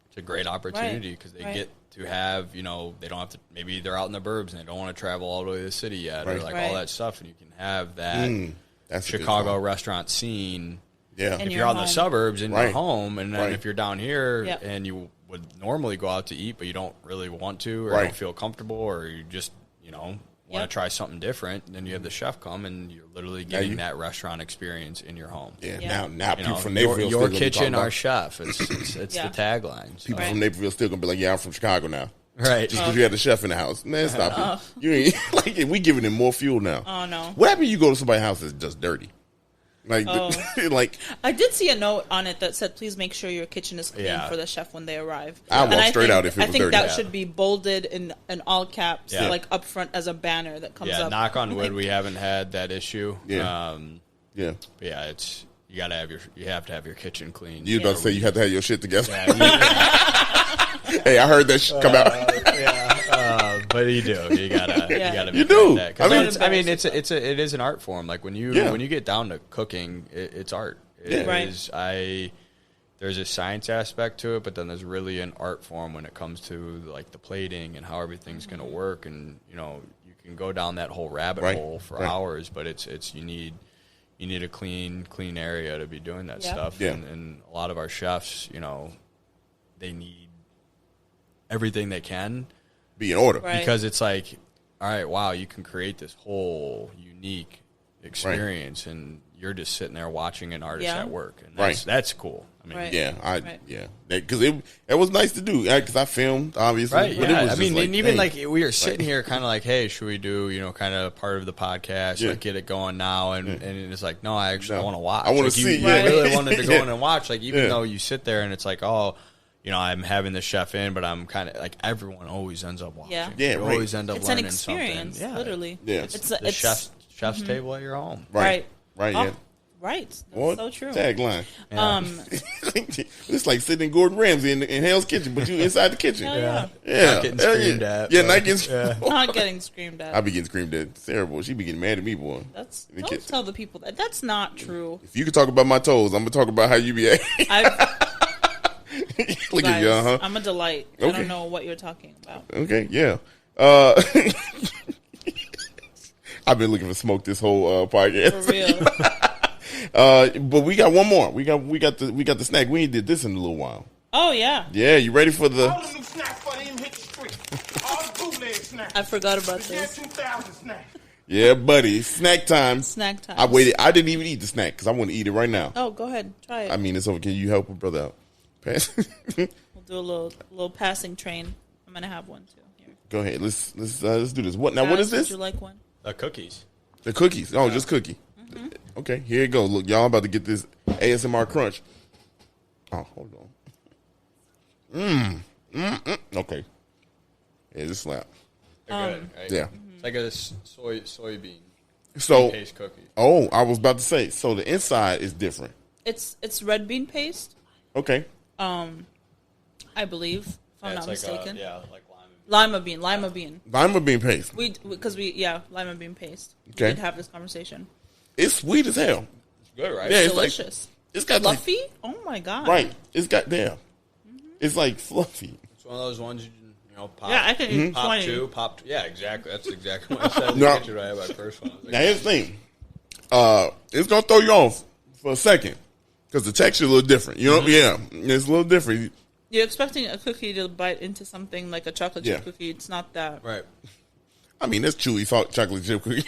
it's a great opportunity because they get to have they don't have to, maybe they're out in the burbs and they don't want to travel all the way to the city yet or all that stuff, and you can have that Chicago restaurant scene. Yeah, if you're out in the suburbs in your home, and then if you're down here and you would normally go out to eat, but you don't really want to, or don't feel comfortable, or you just want to try something different, then you have the chef come, and you're literally getting that restaurant experience in your home. Yeah. Now people from Naperville, your kitchen, our chef. It's the tagline. So. People from Naperville still gonna be like, "Yeah, I'm from Chicago now." Right. Just because you had the chef in the house, man, stop it. You ain't we giving him more fuel now. Oh no. What happened? You go to somebody's house that's just dirty. I did see a note on it that said, "Please make sure your kitchen is clean for the chef when they arrive." I walk straight out if it was dirty. I think that should be bolded in all caps, up front as a banner that comes up. Yeah, knock on wood, we haven't had that issue. Yeah, but yeah, it's you have to have your kitchen clean. You about to say you have to have your shit together. Hey, I heard that come out. But you do. You gotta. You do. That. It is an art form. Like when you get down to cooking, it's art. It is. There's a science aspect to it, but then there's really an art form when it comes to the plating and how everything's going to work. And you can go down that whole rabbit hole for hours, but it's you need a clean area to be doing that stuff. Yeah. And a lot of our chefs, they need everything they can be in order because it's all right, wow, you can create this whole unique experience and you're just sitting there watching an artist at work, and that's cool. I mean, because it was nice to do because I filmed obviously. Right, but it was and even we were sitting here kind of hey, should we do kind of part of the podcast, get it going now, and it's no, I actually want to watch. I want to see. You really wanted to go in and watch, even though you sit there and it's I'm having the chef in, but I'm kind of everyone always ends up watching. Yeah, you always end up it's learning an experience, something. literally. Yeah, it's the chef's table at your home. Right. Yeah. Right. That's so true. Tagline. It's like sitting in Gordon Ramsay in Hell's Kitchen, but you inside the kitchen. Yeah. Not getting screamed at. Yeah, not getting not getting screamed at. I be getting screamed at. Sarah, boy, she be getting mad at me, boy. Don't tell the people that. That's not true. If you can talk about my toes, I'm gonna talk about how you be acting. Look at you, I'm a delight. Okay. I don't know what you're talking about. Okay, yeah. I've been looking for smoke this whole podcast. For real. But we got one more. We got the snack. We ain't did this in a little while. Oh yeah. Yeah, you ready for the? I forgot about this. Yeah, buddy. Snack time. Snack time. I waited. I didn't even eat the snack because I want to eat it right now. Oh, go ahead. Try it. I mean, it's over. Can you help a brother out? Pass. We'll do a little passing train. I'm gonna have one too. Here. Go ahead. Let's do this. What now? What is this? Would you like one? Cookies. The cookies. Oh, just cookie. Mm-hmm. Okay, here you go. Look, y'all about to get this ASMR crunch. Oh, hold on. Okay. Yeah, just slap. They're good, right? Yeah. It's like a soybean paste cookie. Oh, I was about to say. So the inside is different. It's red bean paste. Okay. I believe, if I'm not mistaken. Like lima bean. Lima bean paste. Lima bean paste. Okay. We did have this conversation. It's sweet as hell. It's good, right? Yeah, it's delicious. It's got fluffy. Oh my god! Right. It's got It's like fluffy. It's one of those ones pop. Yeah, I can eat pop 20. two, pop. Yeah, exactly. That's exactly what I said. No. Get you right about first one. Now here's the thing. It's gonna throw you off for a second because the texture is a little different. You know, yeah, it's a little different. You're expecting a cookie to bite into something like a chocolate chip cookie. It's not that. Right. I mean, that's chewy chocolate chip cookie.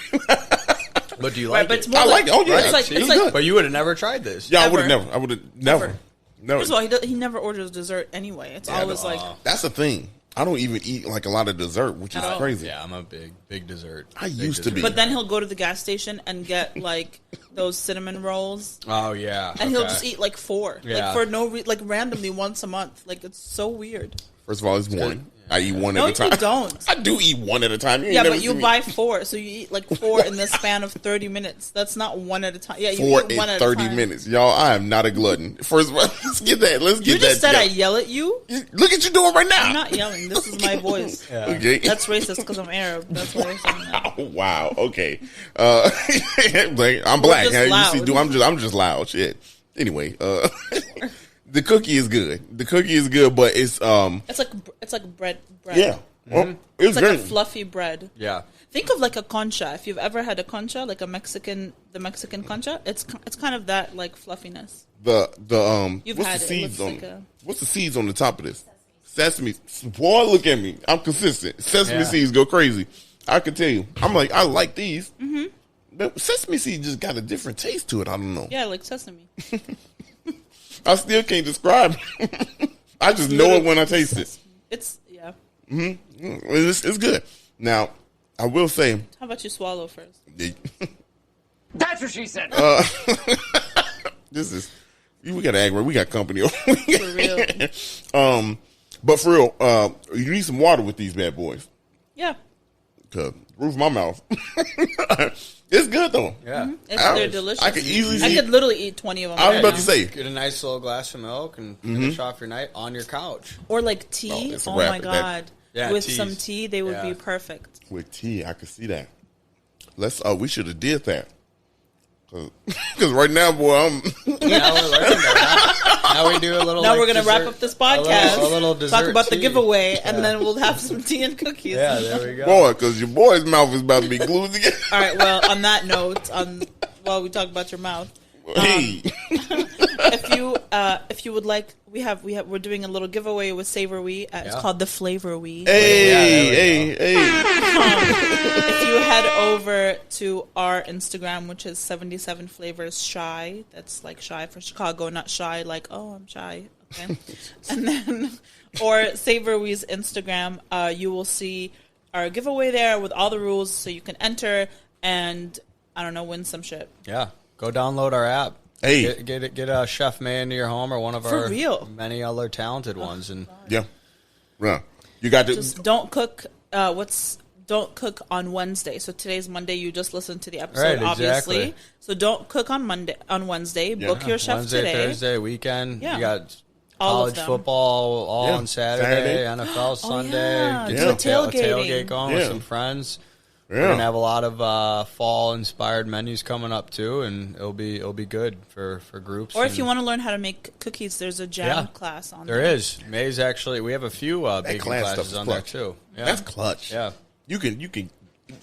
But do you like but it's it? more I like it. Oh yeah, it's like But you would have never tried this. yeah, I Ever. would have never. I would have never. First of all, he never orders dessert anyway. It's always like That's the thing. I don't even eat like a lot of dessert, which is crazy. Yeah, I'm a big dessert. I used to be. But then he'll go to the gas station and get like those cinnamon rolls. Oh yeah. And he'll just eat like 4, Yeah. like for no like randomly once a month. Like it's so weird. First of all, it's one. I eat one No, at a time. you don't. I do eat one at a time. Yeah, but you buy 4, so you eat like 4 in the span of 30 minutes. That's not one at a time. Yeah, you 4 eat one in at 30 a time. minutes. Y'all, I am not a glutton. First of all, let's get that. Let's get that. You just said I together. yell at you. Look at you doing right now. I'm not yelling. This is my voice. Yeah. Okay. That's racist because I'm Arab. That's why I'm saying that. Oh, wow. Okay. Like, I'm black. just How you loud. see, I'm just loud. Shit. Anyway, the cookie is good. The cookie is good, but it's It's like bread. yeah. Well, It's like great. a fluffy bread. Yeah. Think of like a concha. If you've ever had a concha, like the Mexican concha, it's kind of that like fluffiness. what's You've the had it. It seeds looks on like a- what's the seeds on the top of this? Sesame. Boy, look at me. I'm consistent. Sesame seeds go crazy. I can tell you. I'm like, I like these. Mm-hmm. But sesame seeds just got a different taste to it. I don't know. Yeah, like sesame. I still can't describe it. I just know it when I taste it. It's yeah. It's good. Now, I will say. How about you swallow first? That's what she said. This is. We got to act right. We got company. For real. But for real, you need some water with these bad boys. Yeah. Cause roof my mouth. It's good though. Yeah. They're delicious. I could easily. I could literally eat 20 of them. I was right about now. to say. Get a nice little glass of milk and finish off your night on your couch. Or like tea. it's a Oh wrap. my god. Yeah, With teas. some tea, they would Yeah. be perfect. With tea, I could see that. We should have did that. Cause right now, boy, I'm. Now we're learning that. Now we do a little. Now like, we're gonna dessert, wrap up this podcast. A little dessert talk about the tea. giveaway, and then we'll have some tea and cookies. Yeah, there we go. Boy, because your boy's mouth is about to be glued together. All right. Well, on that note, we talk about your mouth. Hey. If you would like, we're doing a little giveaway with SavorWe. It's called the SavorWe. Hey. If you head over to our Instagram, which is 77 Flavors Shy, that's like shy for Chicago, not shy like, oh, I'm shy. Okay. And then, or SavorWe's Instagram, you will see our giveaway there with all the rules so you can enter and, I don't know, win some shit. Yeah, go download our app. Hey. Get a Chef May into your home or one of For our real. many other talented ones, and Yeah. You got to. Just don't cook. Don't cook on Wednesday. So today's Monday. You just listened to the episode, Right, obviously. exactly. So don't cook on Wednesday. Book your chef Wednesday, today. Thursday, weekend. Yeah. You got All of college them. football all Yeah. on Saturday, Saturday. NFL Sunday. yeah. Get Do a tailgating. going Yeah. with some friends. Yeah. We're gonna have a lot of fall-inspired menus coming up too, and it'll be good for groups. Or if and- you want to learn how to make cookies, there's a jam class on there is. May's actually. We have a few baking class stuff classes is on there clutch. too. Yeah. That's clutch. Yeah. You can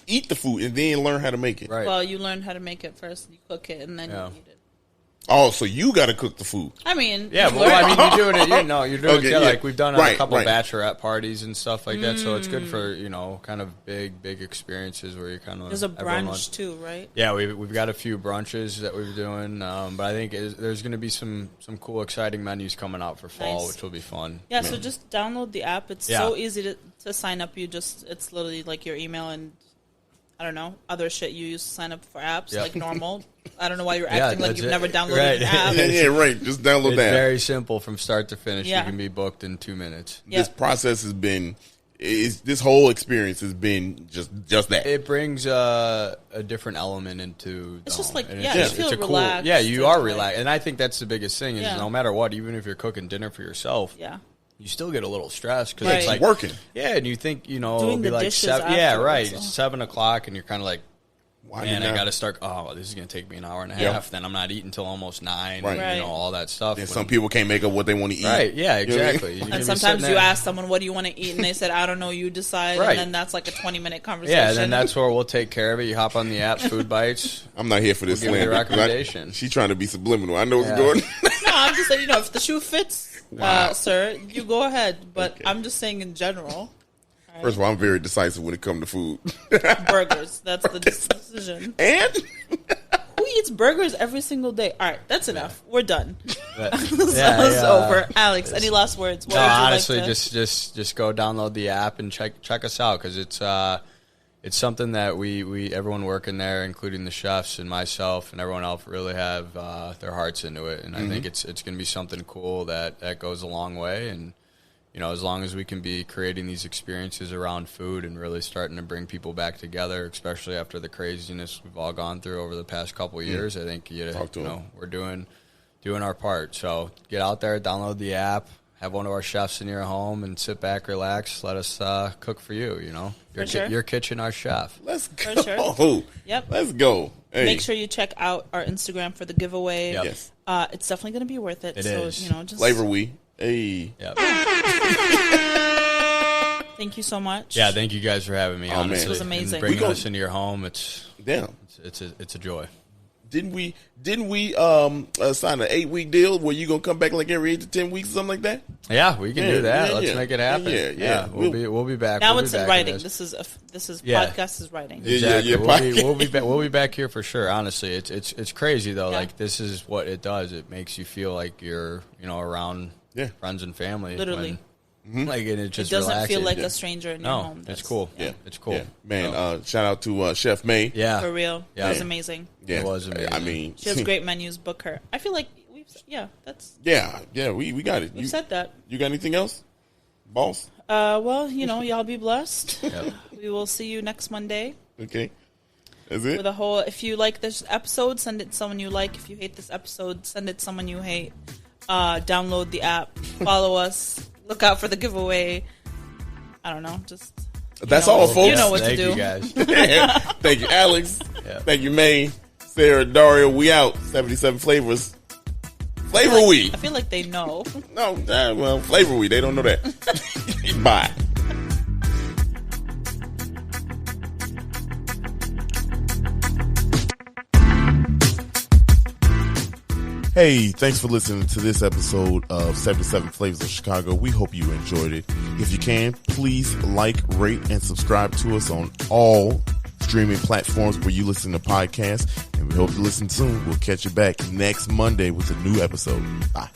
eat the food and then learn how to make it. Right. Well, you learn how to make it first. You cook it and then Yeah. you eat it. Oh, so you got to cook the food. I mean, yeah, well, I mean, you're doing it. You're doing Okay, it. yeah. Like we've done a couple right. bachelorette parties and stuff like that. So it's good for kind of big experiences where you kind of. There's a brunch too, right? Yeah, we've got a few brunches that we're doing, but I think there's going to be some cool, exciting menus coming out for fall, which will be fun. Yeah, so just download the app. It's so easy to sign up. It's literally like your email and I don't know, other shit you use to sign up for apps like normal. I don't know why you're acting like you've never downloaded an app. Yeah, right. Just download that. It's very simple from start to finish. You can be booked in 2 minutes. This process has been, this whole experience has been just that. It brings a different element into it's just like, you feel relaxed. Cool, you are relaxed. And I think that's the biggest thing is no matter what, even if you're cooking dinner for yourself, you still get a little stressed because it's like working. Yeah, and you think, it'll doing be the like dishes 7, it's 7 o'clock and you're kind of like, man, I got to start. Oh, this is going to take me an hour and a half. Then I'm not eating until almost 9. Right. And, all that stuff. And some people can't make up what they want to eat. Right? Yeah, exactly. And sometimes you ask someone, "What do you want to eat?" and they said, "I don't know. You decide." Right. And then that's like a 20-minute conversation. Yeah, and then that's where we'll take care of it. You hop on the app, Food Bites. I'm not here for this. We'll give you a recommendation. She's trying to be subliminal. I know what's going on. No, I'm just saying. If the shoe fits, sir, you go ahead. But I'm just saying in general. Right. First of all, I'm very decisive when it comes to food. Burgers. That's the decision. And who eats burgers every single day? All right, that's enough. We're done. It's over. Alex, any last words? What honestly, just go download the app and check us out because it's something that we everyone working there, including the chefs and myself and everyone else, really have their hearts into it, and I think it's going to be something cool that goes a long way. And as long as we can be creating these experiences around food and really starting to bring people back together, especially after the craziness we've all gone through over the past couple of years, I think we're doing our part. So get out there, download the app, have one of our chefs in your home, and sit back, relax. Let us cook for you. Your kitchen, our chef. Let's go. For sure. Yep. Let's go. Hey. Make sure you check out our Instagram for the giveaway. Yep. Yes. It's definitely going to be worth it. It is. Just SavorWe. Hey. Yep. Thank you so much. Yeah, thank you guys for having me. Honestly, man. It was amazing. And bringing us into your home. It's a joy. Didn't we sign an 8-week deal where you gonna come back like every 8 to 10 weeks or something like that? Yeah, we can do that. Let's make it happen. Yeah. We'll be back. Now we'll it's in writing. This is podcast is writing. Exactly. We'll be back here for sure. Honestly, it's crazy though. Yeah. Like this is what it does. It makes you feel like you're around friends and family. Literally. Like and it just doesn't relaxes. feel like a stranger in your home. It's cool. It's cool. Yeah. Man, shout out to Chef May. Yeah, for real. Yeah. It was amazing. Yeah. It was amazing. I mean, she has great menus. Book her. I feel like we got it. You said that. You got anything else, boss? Well, y'all be blessed. Yep. We will see you next Monday. Okay. That's it. If you like this episode, send it to someone you like. If you hate this episode, send it to someone you hate. Download the app. Follow us. Look out for the giveaway. I don't know. That's all, folks. You know what to do. Thank you guys. Thank you, Alex. Yeah. Thank you, May, Sarah, Dario. We out. 77 flavors. SavorWe. I feel like they know. No, well, SavorWe. They don't know that. Bye. Hey, thanks for listening to this episode of 77 Flavors of Chicago. We hope you enjoyed it. If you can, please like, rate, and subscribe to us on all streaming platforms where you listen to podcasts. And we hope you listen soon. We'll catch you back next Monday with a new episode. Bye.